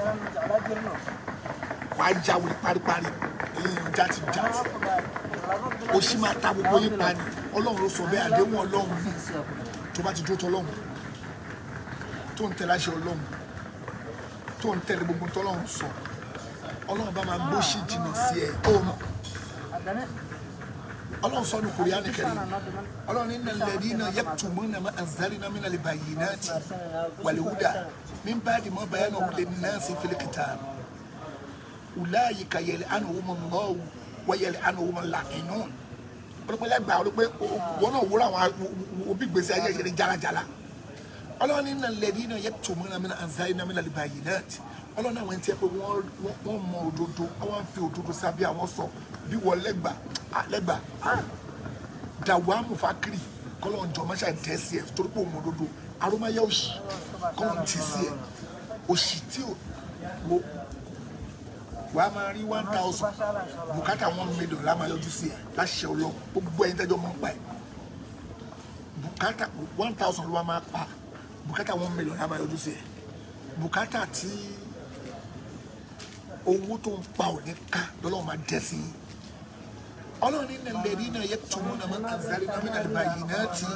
wàá jáwèrè paripari èèyàn jáde ó sì máa ta gbogbo yín pa ni Ọlọ́run ló sọ bẹ́ẹ̀ àdéhùn Ọlọ́run ní tó bá ti dúró tọ́ Ọlọ́run tó ń tẹ̀lé àṣẹ Ọlọ́run tó ń tẹ̀lé gbogbo tọ́lọ́run sọ Ọlọ́run bá máa gbóṣì jìnnà sí ẹ ó mọ̀ Ọlọ́run sọ ní Kùránì Kẹ́rímù Ọlọ́run ní innal ladhina yaktumuna ma anzalna minal bayyinati wal huda min ba'di ma bayyanahu lin-nasi fil kitab ulaika yal'anuhumullahu wa yal'anuhumul la'inun pé lẹ́gbàá ó pé wọn náà wúrọ̀ àwọn òbí gbèsè ayé ìṣẹ̀lẹ̀ jálajàla Ọlọ́run ní innal ladhina yaktumuna ma anzalna minal bayyinati Ọlọ́run àwọn ẹni tí ẹ pé wọ́n mọ òdodo àwọn fi òdodo sábẹ́ àwọn sọ bí wọ́n lẹ́gbàá dàwámù fákìrì kọ́lọ́n jọ máṣá tẹ̀ sí ẹ torí pé òun òdodo arómáyá òṣì kọ́lọ́n tì sí ẹ òṣì tí ò wo wàá máa rí 1000 bùkátà 1 million la máa yọjú sí ẹ láṣẹ Ọlọ́run gbogbo ẹ̀yin tẹ́jọ́ mọ́ ń pa ẹ̀ bùkátà 1000 ló wá máa pa bùkátà 1 million la máa yọjú sí ẹ bùkátà tí owó tó ń pa ò ní ká lọ́lọ́run máa dẹ́ sí i Ọlọ́run ní innal ladhina yaktumuna ma anzalna minal bayyinati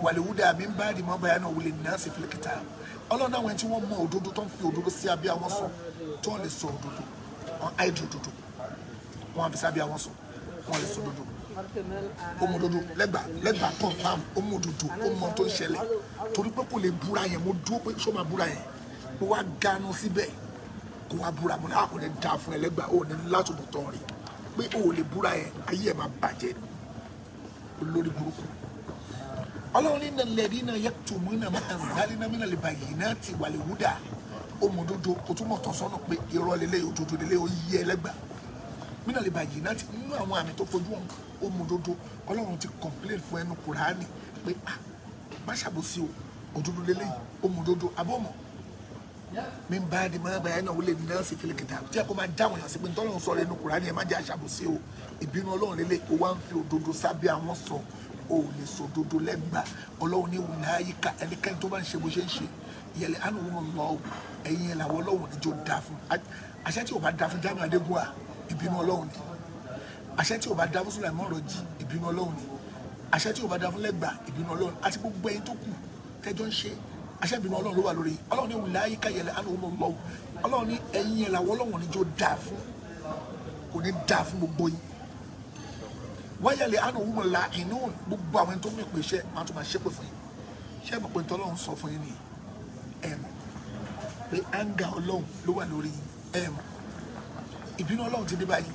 wal huda min ba'di ma bayyanahu lin-nasi fil kitab Ọlọ́run àwọn ẹni tí wọ́n mọ òdodo tó ń fi òdodo sí abẹ́ àwọn sọ tó ń lè sọ òdodo wọn àìdí òdodo wọn àfi sábẹ́ àwọn sọ wọn lè sọ òdodo ọmọ òdodo lẹ́gbàá confam ọmọ òdodo ọmọ tó ń ṣẹlẹ̀ torí pé kò lè búra yẹn mo dúró pé ṣó máa búra yẹn mo wá ganu síbẹ̀ kó wá búra mo ní àkó lè da fún ẹ lẹ́gbàá ò ní látòbọ̀ tán rí pé ò lè búra yẹn ayé ẹ̀ máa bàjẹ́ olórí burúkú Ọlọ́run ní innal ladhina yaktumuna ma anzalna minal bayyinati wal huda ọmọ òdodo o tún mọ̀ tán sọ́nà pé irọ́ lélẹ̀ òdodo lélẹ̀ ó yí ẹlẹ́gbàá minal bayyinati nínú àwọn àmì tó fojú wọn ọmọ òdodo Ọlọ́run ti complain fún ẹnu Kùránì pé má ṣàbòsí o òdodo lélẹ̀ ọmọ òdodo abọ́mọ̀ min ba'di ma bayyanahu lin-nasi fil kitab tí a kò máa dáwọn yàn sí pé tọ́lọ́run sọ̀rọ̀ ẹnu Kùránì ẹ̀ má jẹ́ àṣàbòsí o ìbínú Ọlọ́run lélẹ̀ ó wá ń fi òdodo sábẹ́ àwọn sọ ò lè sọ òdodo lẹ́gbàá Ọlọ́run ní ulaika ẹnikẹ́ni tó bá ń ṣe bó ṣe ń ṣe yẹlẹ anu wọn lọ ẹyin làwọn Ọlọ́run níjó da fún àṣẹ tí o bá da fún Jamiu Adégúnwà ìbínú Ọlọ́run ni àṣẹ tí o bá da fún Sulaiman Rọjí ìbínú Ọlọ́run ni àṣẹ tí o bá da fún lẹ́gbàá ìbínú Ọlọ́run àti gbogbo ẹyin tó kù tẹjọ ń ṣe àṣẹ ìbínú Ọlọ́run ló wà lórí Ọlọ́run ní ulaika yẹlẹ anu wọn lọ Ọlọ́run ní ẹyin làwọn Ọlọ́run níjó da fún kò ní da fún gbogbo yín wáyàlẹ̀ àná òun la inú gbogbo àwọn tó mú ìpè iṣẹ́ máa tún máa ṣépè fún yín ṣé ẹ mọ̀ pé tọ́lọ́run sọ fún yín nìyí ẹ mọ̀ pé áńgà ọlọ́run ló wà lórí yín ẹ mọ̀ ìbínú ọlọ́run ti dé báyìí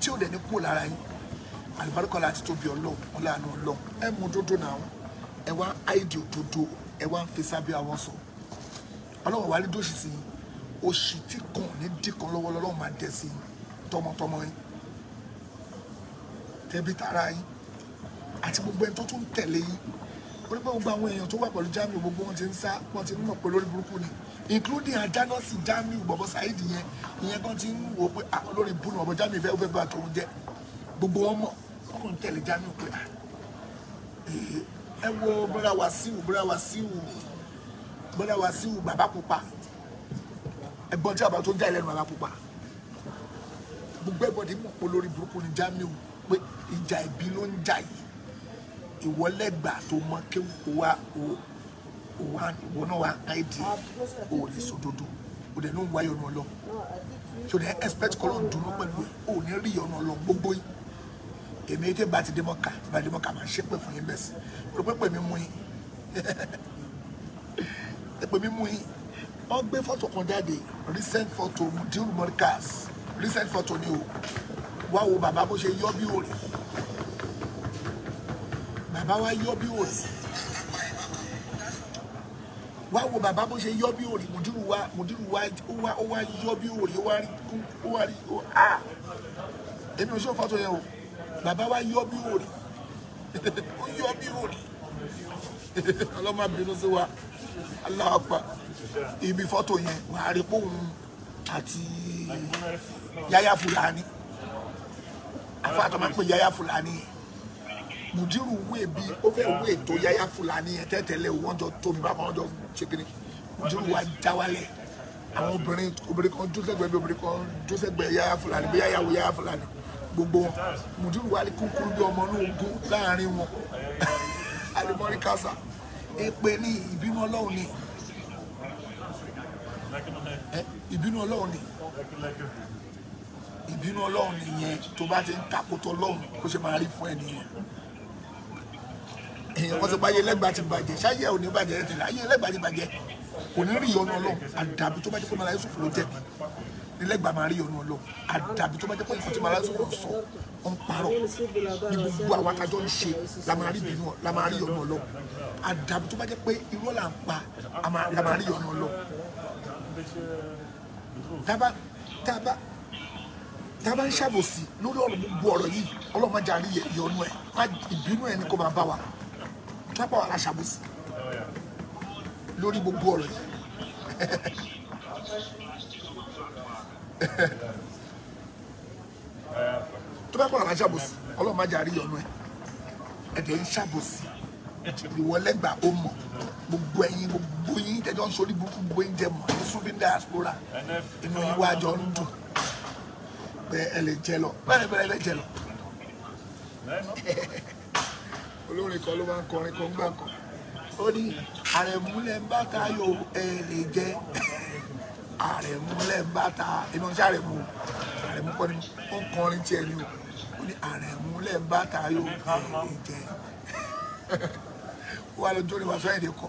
tí ò dẹ̀ ní kúrò lára yín àlùbáríkà láti tóbi ọlọ́run ọlọ́run ọlọ́run ẹ mú òdodo náà ẹ wá áìdì òdodo ẹ wá ń fi sábẹ́ àwọn sọ ọlọ́run wà ní dóṣì sí yín òṣì tí kàn ní dìkan lọ́wọ́ lọ́lọ́run máa dẹ̀ sí yín tọmọtọmọ yín tẹbi tara yín àti gbogbo ẹni tó tún tẹ̀lé yín orí pé gbogbo àwọn èèyàn tó wà pẹ̀lú Jamiu gbogbo wọn ti ń sá wọn ti ń mọ̀ pé lórí burúkú ni including ajánọ́sì Jamiu bọ̀bọ̀ Saheed yẹn ìyẹn kan ti ń wò pé lórí búnú ọ̀bọ̀ Jamiu fẹ́ bá tòun jẹ́ gbogbo wọn mọ̀ wọn kàn ń tẹ̀lé Jamiu pé ẹ wo bọ́dà Wàsíù bàbá pupa ẹ̀gbọ́n tí àbá tó ń já ìlẹ́nu bàbá pupa gbogbo ẹ̀bọ̀dì mọ̀ pé lórí burúkú ni Jamiu pé ìjà ìbí ló ń jà yìí ìwọlẹ́gbà tó mọ kí ìwọ náà wá áìdì ò lè sòdodo ò dẹ̀ ní wáyé ọ̀nà ọlọ́ ṣò dẹ̀ expect kọ́ ló ń dùnú pẹ̀lú ò ní rí ọ̀nà ọlọ́ gbogbo yìí èmi tí bá ti dé mọ́ka máa ṣépè fún yín bẹ́ẹ̀ sí ló pẹ́ pè mí mú yín wọ́n gbé fọ́tò kan jáde recent photo Mudiru Morkas recent photo ni o wá wo bàbá bó ṣe yọ bí òrì bàbá wa yọ bí òrì wá wo bàbá bó ṣe yọ bí òrì Mudiru wa ó wá yọ bí òrì ó wá rí èmi ò ṣe fọ́tò yẹn o bàbá wa yọ bí òrì ó yọ bí òrì ọlọ́mọ bínú sí wa Allahu Akbar ibi fọ́tò yẹn wàá rí póun àti Yaya Fulani àfáàtọ̀ máa ń pè Yaya Fulani yẹn Mudiru wé bí ó fẹ́ wé tó Yaya Fulani yẹn tẹ́tẹ́lẹ̀ wọ́n jọ tóbi bákan wọ́n jọ ṣe kiri Mudiru wa já wálẹ̀ àwọn obìnrin kan jó sẹ́gbẹ̀ẹ́ bí obìnrin kan jó sẹ́gbẹ̀ẹ́ Yaya Fulani bí Yaya Fulani gbogbo wọn Mudiru wa ní kúkúrú bí ọmọ náà ogún láàrin wọn alimọ́rí kásá èpè ní ìbínú ọlọ́run ni ìbínú ọlọ́run ni ìbínú ọlọ́run nìyẹn tó bá ti ń takòtò ọlọ́run kó ṣe máa rí fún ẹ nìyẹn èèyàn wọ́n ti bá ayé lẹ́gbàá ti bàjẹ́ ṣáyé ò ní bàjẹ́ tẹ̀lé ayé lẹ́gbàá ti bàjẹ́ kò ní rí ìyọnu ọlọ́run àdàbí tó bá jẹ́ pé màlá Yusuf ló jẹ̀bi ní lẹ́gbàá máa rí ìyọnu ọlọ́run àdàbí tó bá jẹ́ pé nǹkan tí màlá Yusuf sọ ń parọ́ ní gbogbo àwọn akájọ́ ń ṣe la máa rí ìyọnu ọlọ́run àdàbí tó bá jẹ́ pé irọ́ là ń pa la máa rí ìyọnu ọlọ́run tábà ń ṣàbòsí lórí ọ̀rọ̀ gbogbo ọ̀rọ̀ yìí ọlọ́run máa jàrí ìyọnu ẹ̀ ìbínú ẹ̀ ní kó máa bá wa tábà wà láṣàbòsí lórí gbogbo ọ̀rọ̀ yìí tó bá bọ̀ láṣàbòsí ọlọ́run máa jàrí ìyọnu ẹ̀ ẹ̀dẹ̀ ń ṣàbòsí ìwọlẹ́gbà ó mọ̀ gbogbo yín tẹ́jọ́ ń sórí burúkú gbogbo yín jẹ mọ̀ ní súnfín diaspora inú yín wá jọ ń dùn pé ẹ lè jẹ lọ bẹ́ẹ̀ lè jẹ lọ. olórin kan ló máa ń kọrin kan gbà kan ó ní àrẹ̀múlẹ̀ ń bá Táyọ̀ ẹ lè jẹ àrẹ̀múlẹ̀ ń bá ta inú ṣe àrẹ̀mú kọ́ ni ó ń kọrin tiẹ̀ ni ó ní àrẹ̀múlẹ̀ ń bá Táyọ̀ ẹ lè jẹ wà lójú ni wà sọ èdè kọ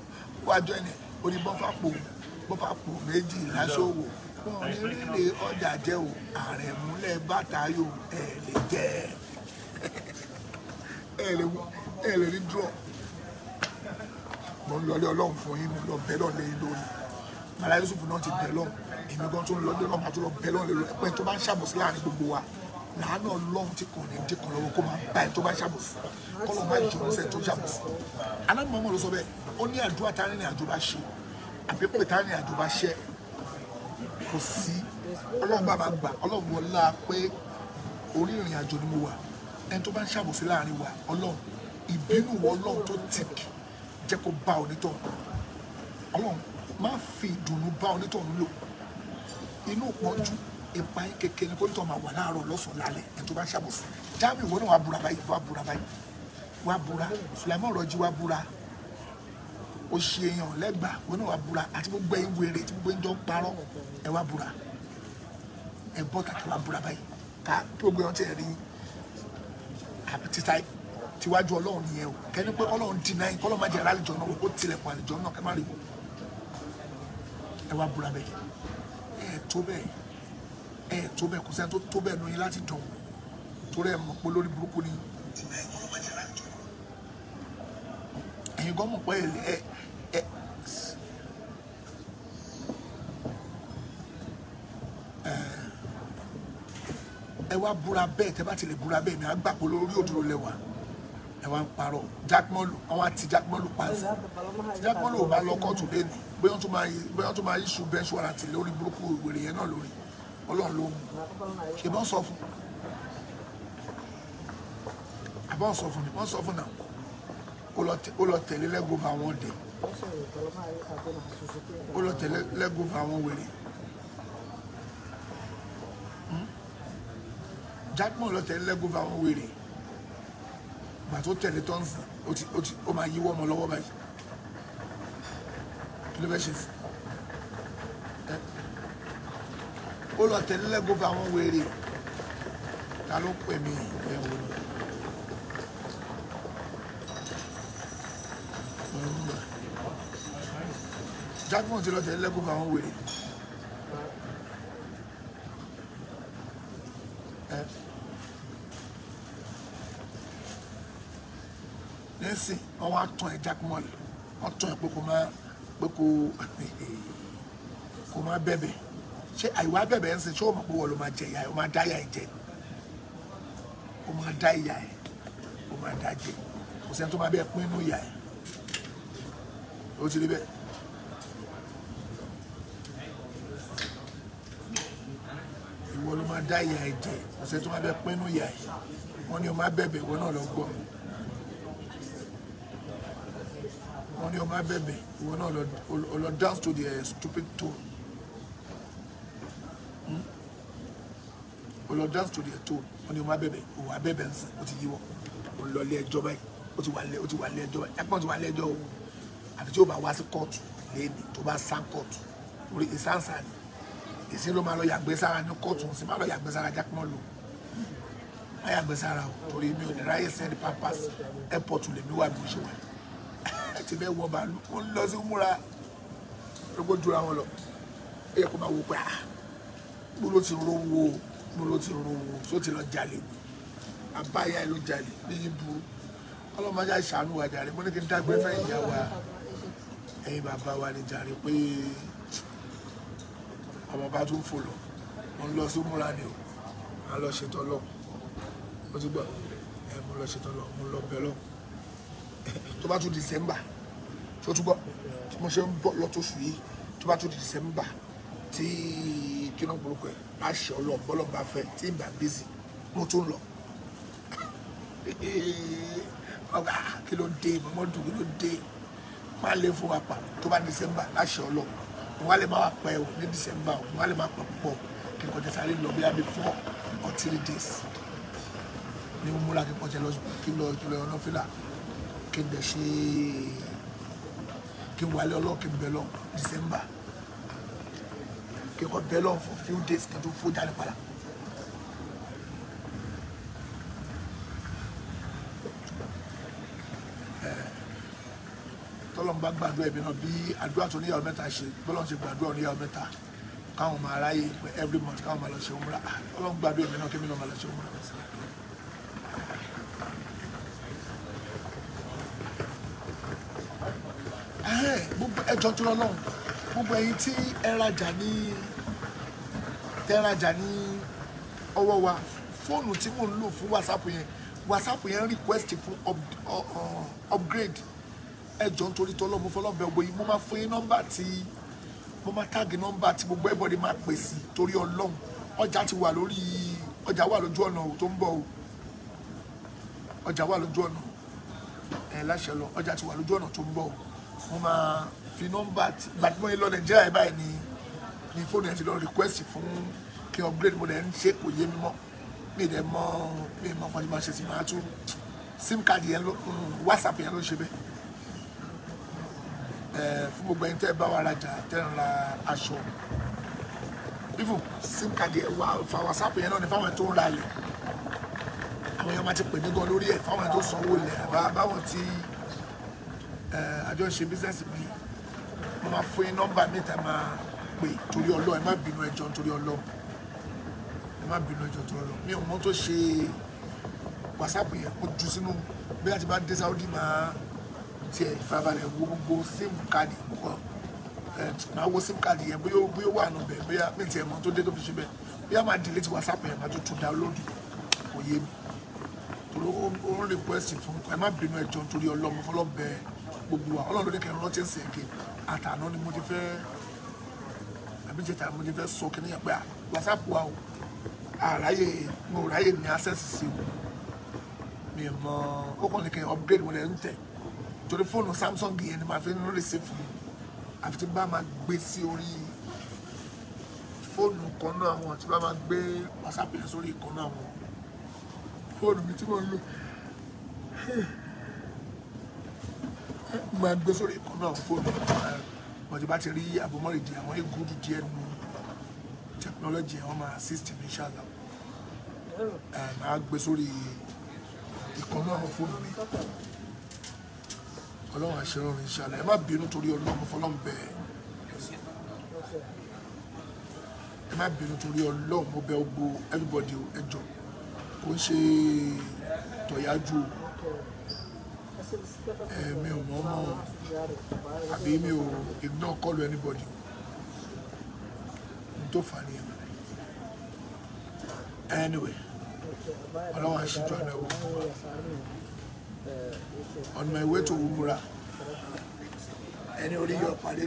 wà jọ ẹni oní bọ́fàpò méjì lásòwò wọn ní rírè ọjà jẹ́ o àrẹ̀múlẹ̀ bàtà yóò ẹ̀ lè jẹ́ ẹ̀ lè rí dúró mo ń lọlé ọlọ́run fún yín mo lọ bẹ́ lọ́ọ̀ lẹ́yìn lórí màlá Yusuf náà ti bẹ́ lọ́ọ̀ èmi gan tó ń lọlé ọlọ́run àti lọ bẹ́ lọ́ọ̀ lẹ́yìn ẹ̀pẹ́ tó bá ń ṣàbòsí láàrin gbogbo wa làánà ọlọ́run tí kò ní dín kan lọ́wọ́ kó máa bá ẹ̀ tó bá ṣàbòsí kọ́lọ́ máa jọ ọ́sẹ̀ tó ṣàbòsí alámọ̀ọ́mọ́ ló sọ bẹ́ẹ̀ ó ní àdúrà tá ní àjò bá ṣe àbí pé tá ní àjò bá ṣe kò sí ọlọ́run bá máa gbà ọlọ́run wọlá pé orí ìrìn àjò ni mo wà ẹni tó bá ń ṣàbòsí láàrin wa ọlọ́run ìbínú ọlọ́run tó tìkì jẹ́ kó bá onítọ̀hún ọlọ́run má fi ìdùnnú bá onítọ̀hún lò inú pọ́njú ìpa yín kékeré kó nítorí máa wà láàárọ̀ lọ́sàn-án lálẹ́ ẹni tó bá ń ṣàbòsí Jamiu ìwọ náà wàá búra báyìí wàá búra Sulaiman Rọjí wàá búra ó ṣe èèyàn lẹ́gbàá ìwọ náà wàá búra àti gbogbo ẹ̀yin wèrè tí gbogbo ẹ̀yin jọ ń parọ́ ẹ wàá búra ẹ bọ́ kàkẹ́ wàá búra báyìí ká gbogbo ẹran tí ẹ rí títa tíwájú Ọlọ́run nìyẹn o kẹ́ni pé Ọlọ́run dínà yín kọ́lọ́ má jẹ́ àlejò náà ó tilẹ̀kùn àlejò náà kẹ́ má rí wò ẹ wá búra bẹ́ẹ̀ ẹ tó bẹ́ẹ̀ kò sẹ́ni tó tó bẹ́ẹ̀ lóyún láti dùn torí ẹ mọ̀ pé lórí burúkú ni ẹ̀yin gan mọ̀ pé ẹ wá búra bẹ́ẹ̀ tẹ́ bá ti lè búra bẹ́ẹ̀ ni a gbà pé lórí òdòdó lẹ́wà ẹ wá ń parọ́ Jaqmal àwọn àti Jaqmal pàṣẹ Jaqmal ò bá lọ kóòtù lẹ́nu bóyá tó máa yíṣu bench warrant lórí burúkú ìwèrè yẹn náà lórí Ọlọ́run ló mú ṣe bọ́n sọ fún àbọ̀n sọ fún ni wọ́n sọ fún náà ó lọ tẹ̀lé lẹ́gọ́fà àwọn dẹ̀ ó lọ tẹ̀lé lẹ́gọ́fà àwọn wèrè Jaqmal lọ tẹ̀lé lẹ́gọ́fà àwọn wèrè gbà tó tẹ̀lé tọ́ǹsì ó máa yíwọ́ ọmọ lọ́wọ́ báyìí kí ló fẹ́ ṣe sí ó lọ tẹ̀lé lẹ́gọ́fà àwọn wèrè ta ló pè mí ẹ̀wọ̀n ni. Jaqmal ti lọ tẹ̀lé lẹ́gọ́fà àwọn wèrè nísìn wọn wá tán ẹ Jaqmal wọn tán ẹ pé kò má bẹ̀bẹ̀ ṣé àìwá bẹ̀bẹ̀ ń sìn ṣé o mọ̀ pé wọ́n ló máa jẹ ìyá ẹ̀ o máa dá ìyá ẹ̀ jẹ o máa dá ìyá ẹ̀ o máa dá jẹ kò sẹ́ni tó máa bẹ́ẹ̀ pín inú ìyá ẹ̀ o ti rí bẹ́ẹ̀. Ìwọ ló máa dá ìyá ẹ̀ jẹ kò sẹ́ni tó máa bẹ́ẹ̀ pín inú ìyá ẹ̀ wọ́n ní o máa bẹ̀bẹ̀ ìwọ náà lọ gbọ́ wọ́n ní o máa bẹ̀bẹ̀ ìwọ náà lọ dance to the stupid tone. O lọ dance to the tone wọ́n ní o máa bẹ̀bẹ̀ o wà bẹ̀bẹ̀ ń sìn o ti yíwọ́ o lọ lé ẹjọ́ báyìí o ti wà lé ẹjọ́ báyìí Jaqmal ti wà lé ẹjọ́ o àfi tí o bá wá sí kóòtù lẹ́ni tó bá sá kóòtù orí ìsáǹsà ni ìsín ló máa lọ yàgbé sára ní kóòtù ń sìn máa lọ yàgbé sára Jaqmal lò má yàgbé sára o torí mi ò ní ráyè sẹ́ni pampers airport lèmi wà bí mo ṣe wà ẹ ti bẹ́ẹ̀ wọ bàálù ó ń lọ sí múra lóko jura wọn lọ ẹ yẹ kó máa wò pé mo ló ti rówó só ti lọ jalè àbáyá ẹ ló jalè níyì burú ọlọ́mọdé àṣàánú wa jàre mo ní kí n dágbé fẹ́ ìyá wa ẹ̀yin bàbá wa ní jàre pé ọmọ bá tún fò lọ mo ń lọ sí múra ni o a lọ ṣètò lọ mo ti gbọ́ mo lọ ṣètò lọ mo lọ bẹ lọ tó bá tún December tó tún gbọ́ tí mo ṣe ń bọ̀ lọ́tọ̀ọ̀sù yìí tó bá tún December tí kíná burúkú ẹ̀ láṣẹ ọlọ́ọ̀bọ́lọ́ bá fẹ́ tí ìgbà bísí mo tún lọ ọgá kí ló dé mọ́mọ́dù kí ló dé máa lé fún wa pa tó bá December láṣẹ ọlọ́ọ̀ wọn á lè má wà pẹ́ o ní December o wọn á lè má pẹ́ púpọ̀ kí n kọjá sáré lọ bí i 4 or 3 days ní mo múra kí n kọjá lọ kí lọ ọ̀nà fìlà kí n dẹ̀ ṣe kí n wálé ọlọ́ọ̀ kí n bẹ lọ December kí n kọ bẹ lọ for few days kí n tó fó jáde padà. tọ́lọ́n bá gbàdúrà ẹ̀mí náà bí àdúrà tó níyàwó mẹ́ta ṣe bọ́lọ́n ṣe gbàdúrà oníyàwó mẹ́ta káwọn máa ráyè pé every month káwọn máa lọ ṣe òmùra tọ́lọ́n gbàdúrà ẹ̀mí náà kí èmi náà máa lọ ṣe òmùra. ẹjọ́ tó lọ lọ́hùn gbogbo ẹ̀yin tí ẹ rajà ní ọwọ́ wa fóònù tí mò ń lò fún whatsapp yẹn request fún upgrade ẹjọ́ nítorí tọ́lọ́ mo fọlọ́bẹ̀ ọgbọ yìí mo máa fún yín nọ́mbà tí mo máa táàgì nọ́mbà tí gbogbo everybody máa pè sí torí Ọlọ́run ọjà wà lójú ọ̀nà tó ń bọ̀ o ọjà wà lójú ọ̀nà láṣẹ lọ ọjà ti wà lójú ọ̀nà tó ń bọ̀ o mo máa fi nọ́mbà tí gbàdúgbò yín lọ Nàìjíríà yìí báyìí ni fóònù yẹn ti lọ request fún kí upgrade mo dẹ̀ ń ṣe kò yé mi mọ́ mi mọ́ pàdé máa ṣe sí máa tún sim card yẹn ló WhatsApp yẹn ló ṣe bẹ́ẹ̀. Fún gbogbo ẹni tẹ́ ẹ bá wa rajà tẹ́ ń ra aṣọ even sim card yẹn wà fa WhatsApp yẹn náà ní fáwọn tó ń ra lẹ̀ àwọn èèyàn máa ti pè mí gan lórí ẹ̀ fáwọn tó sanwó lẹ̀ báwọn tí àjọ ṣe bísíǹsì mi mo máa fún yín nọ́mbà mi tẹ́ máa pè torí ọlọ́ ẹ má bínú ẹjọ́ torí ọlọ́ ẹ má bínú ẹjọ́ torí ọlọ́ mi ò mọ tó ṣe WhatsApp yẹn kó ju sínú bí a ti bá dé Saudi máa tiẹ̀ farabalẹ̀ wo gbogbo sim card kọ́ máa wo sim card yẹn bóyá ó wà nù bẹ́ẹ̀ bóyá mi tiẹ̀ mọ tó dé tó fi ṣe bẹ́ẹ̀ bóyá máa delete WhatsApp yẹn máa tó tún download kò yé mi torí ó ń request fún ẹ má bínú ẹjọ́ torí ọlọ́mọ fọlọ́bẹ gbogbo wa ọlọ́run ló dé kẹrin rántí ẹ̀sìn ẹ̀kẹ́ àtàná ni mo ti fẹ́ àbíjẹta mo ti fẹ́ sọ kí nìyẹn pé WhatsApp wa o àráyè mo ráyè ní access sí o mi mọ ó kàn ní kí n upgrade mo lè ń tẹ̀ torí fóònù Samsung yẹn ni màá fi ń receive fún mi àfi tí bá máa gbé sí orí fóònù kan náà àwọn tí bá máa gbé WhatsApp yẹn sórí ìkan náà àwọn fóònù mi tí mo ń lò máa gbé sórí ìkan náà fóònù wọ́n ti bá ti rí àbọ̀mọ́rìndì àwọn egudu díẹ̀ nù technology wọn máa assist mi inshallah máa gbé sórí ìkan náà fóònù mi ọlọ́run àṣẹrọ̀ rẹ̀ inshallah ẹ má bínú torí ọlọ́run fọlọ́run bẹ́ẹ̀ ẹ má bínú torí ọlọ́run mo bẹ̀ gbogbo everybody ẹjọ́ kò ń ṣe tọ̀yájú mi ò mọ̀ mọ́ àbí mi ò ignore call anybody n tó fà ní anyway ọlọ́run àṣìjọ àná ẹ̀wọ̀n on my way to Umura ẹni orí yọ pàdé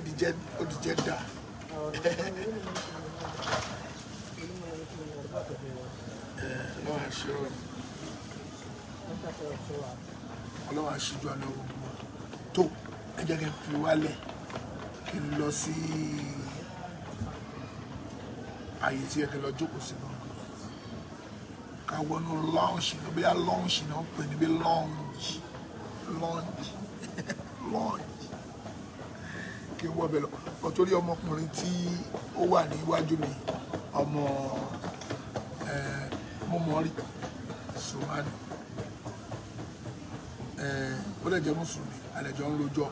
òdìjẹ́ dà ọlọ́run àṣìjọ àná ẹ̀wọ̀n tó ẹ jẹ́ kí n fi wálẹ̀ kí n lọ sí àyè tí ẹ kí n lọ jókòó sí náà ká wọnú lọ́ọ̀ṣì náà bóyá lọ́ọ̀ṣì náà pè níbi lọ́ọ̀ṣì kí n wọ́ bẹ̀ lọ ọ̀tórí ọmọkùnrin tí ó wà níwájú mi ọmọ mọ́mọ́rí Somali ó lè jẹ́ mùsùlùmí àlẹ́jọ́ ń rojọ́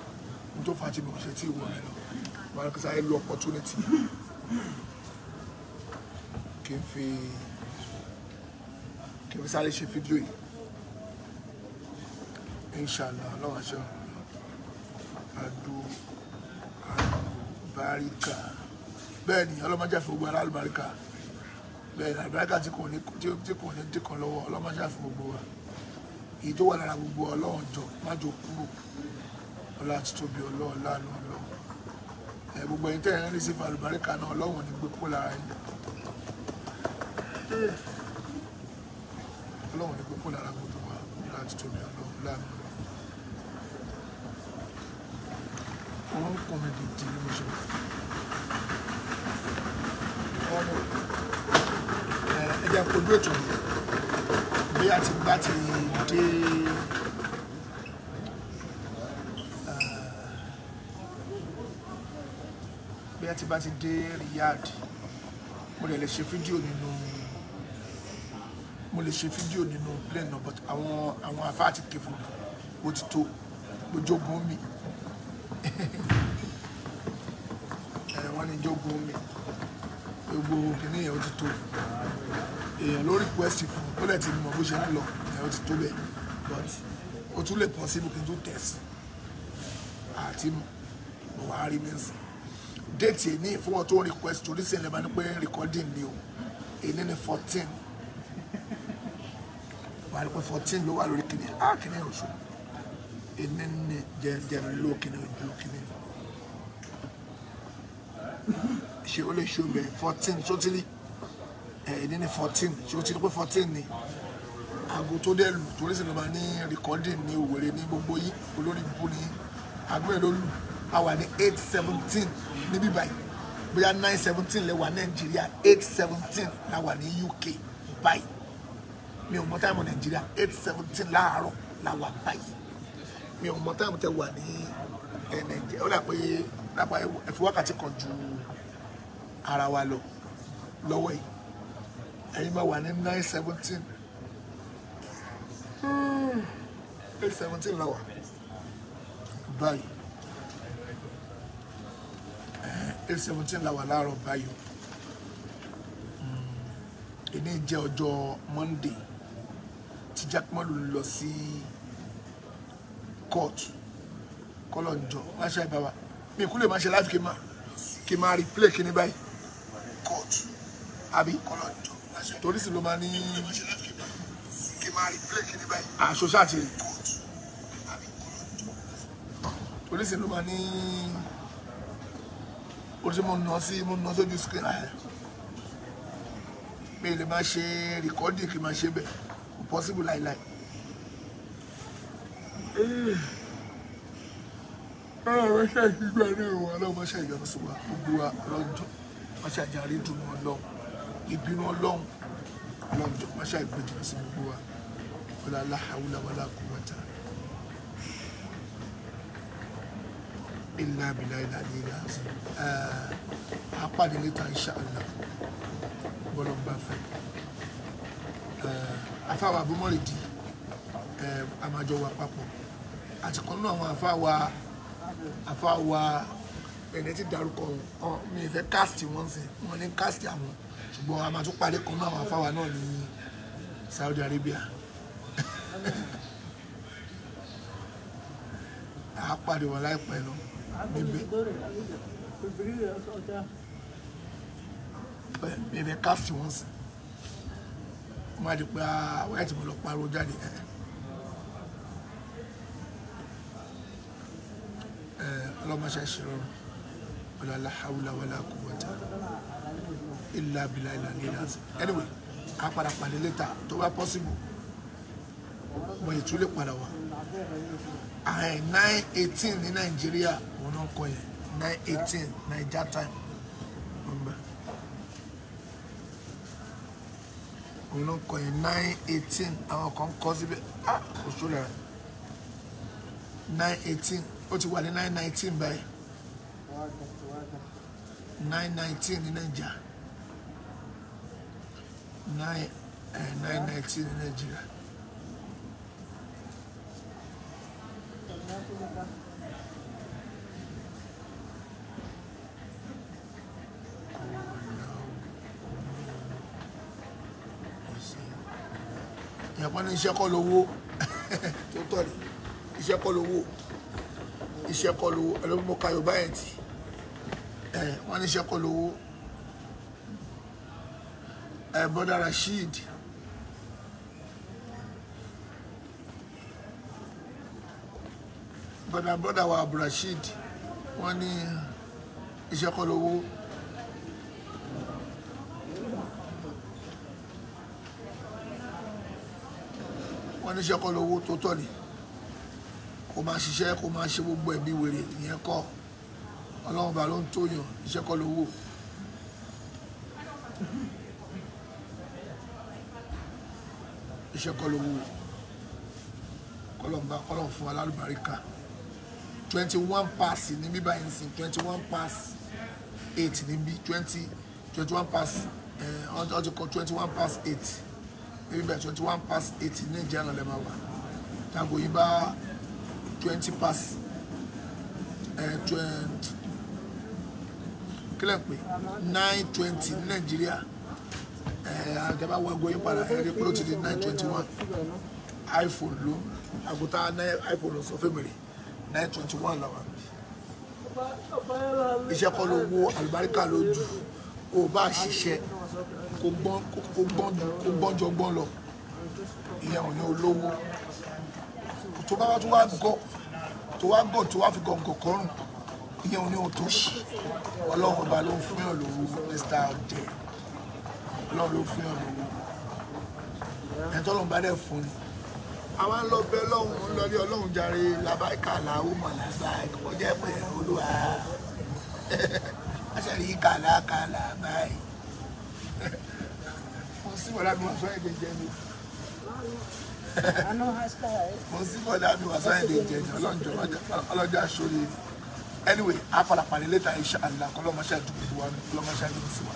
nítorí fàtí mi ò ṣe tí ìwọ mi lọ wọn kí sáyé lu opportunity kí n fi sáré ṣe fídíò yìí inshallah ọlọ́wọ́ aṣọ àdùbáríkà bẹ́ẹ̀ ni ọlọ́mọdé àfi gbogbo alálùbáríkà bẹ́ẹ̀ ni àlùbáríkà tí kò ní dìkan lọ́wọ́ ọlọ́mọdé àfi gbogbo wa èyí tó wà lára gbogbo ọlọ́run jọ má jò kúrò ọlá àti tóbi ọlọ́run láàánú ọlọ́run gbogbo ẹ̀yin tẹ́ ẹ̀ ń rí sí àlùbáríkà náà ọlọ́run ní gbé kó lára yín ọlọ́run ní gbé kó lára gbogbo wa ọlá àti tóbi ọlọ́run láàánú ọlọ́run wọ́n ń kọ́ mi dìde ní oṣù ẹ̀jẹ̀ kojú ètò yìí bí a ti bá ti dé Riyadh mo lè ṣe fídíò nínú plane náà but àwọn afá àti kẹfù ó ti tó gbójógun mi wọ́n ní jógun mi gbogbo kìnìún yẹn ó ti tó èèyàn ló request fún ó lè ti mọ̀ bó ṣe ń lọ ẹ̀ ó ti tó bẹ́ẹ̀ but ó tún lè possible kí n tó tẹ̀sí àti mo wá rí mi sìn déètì ní fún wọn tó request torí sí ẹ̀ lẹ́bàá ní pé recording ni o èyí ní 14 wà á rí pé 14 ló wà lórí kìnìún kìnìún oṣù èyí ní jẹ́ ló kìnìún ojú kìnìún ṣe ó lè ṣe bẹ́ẹ̀ 14 tó ti rí èdè ní 14 ṣé o ti rí pé 14 ni aago tó dẹ̀ lù torí sì ló máa ní recording ní òwèrè ní gbogbo yìí olórí bú ní aago ẹ̀ ló lù a wà ní 8:17 níbí báyìí bóyá 9:17 lẹ wà Nàìjíríà 8:17 la wà ní UK báyìí mi ò mọ táìmù Nàìjíríà 8:17 láàárọ̀ la wà báyìí mi ò mọ táìmù tẹ wà ní Nàìjíríà ó dà pé ẹ̀fọ́ wákàtí kan ju ara wa lọ lọ́wọ́ yìí ẹ̀yin máa wà ní 917 817 la wà báyìí 817 la wà láàárọ̀ báyìí èní jẹ́ ọjọ́ Monday tí Jaqmal lọ sí court kọ́lọ̀ ń jọ má ṣe àìbáwá mi kú lè má ṣe live kí n máa replay kí ní báyìí court àbí kọ́lọ̀ ń jọ torí sì ló máa ní kí n máa replay kí ní báyìí àṣọ ṣáàtì rè torí sì ló máa ní ojú mo nà sójú screen mi lè máa ṣe recording kí n máa ṣe bẹ́ẹ̀ kò possible láìláì. Wọ́n ṣe ìgbà ní ìwọ̀n ọlọ́run wọ́n ṣe ìyọnu sí wa gbogbo wa lọ́jọ́ wọ́n ṣe àjàrí ìdùnnú ọlọ́run ìbínú ọlọ́run lọ́jọ́ wọ́n ṣe ìgbèjìnà sí gbogbo wa wala la hawla wala quwwata illa billahi al-aliyyil azim. Àpàdé létà insha Allah bọ́lọ̀ bá fẹ́ afáwa abúmọ̀rìdì àmàjọ wa papọ̀ àti kan náà àwọn afáwa ẹ̀ẹ́dẹ́ ti dárúkọ wọn mi ìfẹ́ káàsì wọn sí wọn ní káàsì àwọn ṣùgbọ́n a máa tún parí kan náà àwọn afáwa náà ní Saudi Arabia àpàdé wọn láìpẹ́ lọ níbẹ̀ mi ìfẹ́ káàsì wọn sí wọ́n máa di pé àwọn ẹ̀ tí mo lọ pariwo jáde ọlọ́mọṣẹ́ ṣèrọrùn wala la hawla wala quwwata illa billahi al-aliyyil azim. Anyway a padà pàdé létà tó bá possible mo yìí tún lè padà wá 9:18 ní Nàìjíríà òun náà kọ yẹn 9:18 Naija time òun náà kọ yẹn 9:18 àwọn kan kọ síbẹ̀ oṣù rẹ̀ 9:18 ó ti wà ní 9:19 báyìí 9:19 ní Nàìjíríà 9:19 ní Nàìjíríà. Ìyàpọ̀ ní iṣẹ́ kọ́ lówó tó tọ̀ ní iṣẹ́ kọ́ lówó ẹlòmí mo ka Yorùbá ẹ̀ tì wọ́n ní iṣẹ́ kọ́ lówó Brother Rasheed brother wa Rasheed wọ́n ní iṣẹ́ kọ́ lówó. Wọ́n ní iṣẹ́ kọ́ lówó tó tọ́ ni kó máa ṣiṣẹ́ kó máa ṣe gbogbo ẹ̀bí wèrè ìyẹn kọ́ Ọlọ́run bá ló ń tóyàn iṣẹ́ kọ́ lówó. Iṣẹ́ kọ́ lówó kọ́lọ̀ fún alálùbáríkà 21 pass ní bíbá yẹn sìn 21 pass 8 níbí 21 pass ọjọ́ kọ́ 21 pass 8 níbí bá 21 pass 8 ní Nàìjíríà náà lè máa wà tàbí yìí bá 20 pass kílẹ̀ pé 9:20 ní Nàìjíríà àjẹbá wọ ẹgbẹ́ yín padà ẹ̀rí pé ó ti di 9:21 iPhone ló àgùntà iPhone ló sọ fún mi rè 9:21 làwọn iṣẹ́ kọ́ ló wo àlùbáríkà lójú o bá ṣiṣẹ́ kó gbọ́njọ gbọ́n lọ ìyẹn ò ní olówó tó bá wá tó wá gọ̀ tó wá fi gọ̀ǹgọ̀ kọrùn ìyẹn ò ní òtòṣì Ọlọ́run ọba ló ń fún yàn lówó Mr. ọdẹ Ọlọ́run ló fún yàn lówó ẹ̀tọ́ ló ń bá dẹ̀ fún ni àwọn ń lọ bẹ lọ́hùn ń lọ rí Ọlọ́run jàre làbáìkà làwọn mọ̀lẹ́sà kò jẹ́ pé Olúwa aṣáájú yìí kàlàkàlà báyìí mo sì wọ́n lábẹ́ wọn sọ èdè jẹ ni mo sì wọ́n lábẹ́ wọn sọ èdè jẹ ni ọlọ́jọ́ aṣọ́rí anyway a padà pàdé later inshallah kọ́lọ́ máa ṣe àdúgbò wa kọ́lọ́ máa ṣe àdúgbò sí wa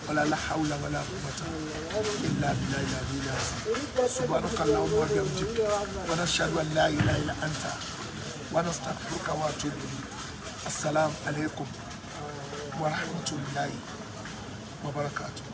wala la hawla wala quwwata illa billahi al-aliyyil subhanaka allahumma wa bihamdika wa nashhadu an la ilaha illa anta wa nastaghfiruka wa atubu ilayk. Assalamu alaikum wa rahmatullahi wa barakatuh.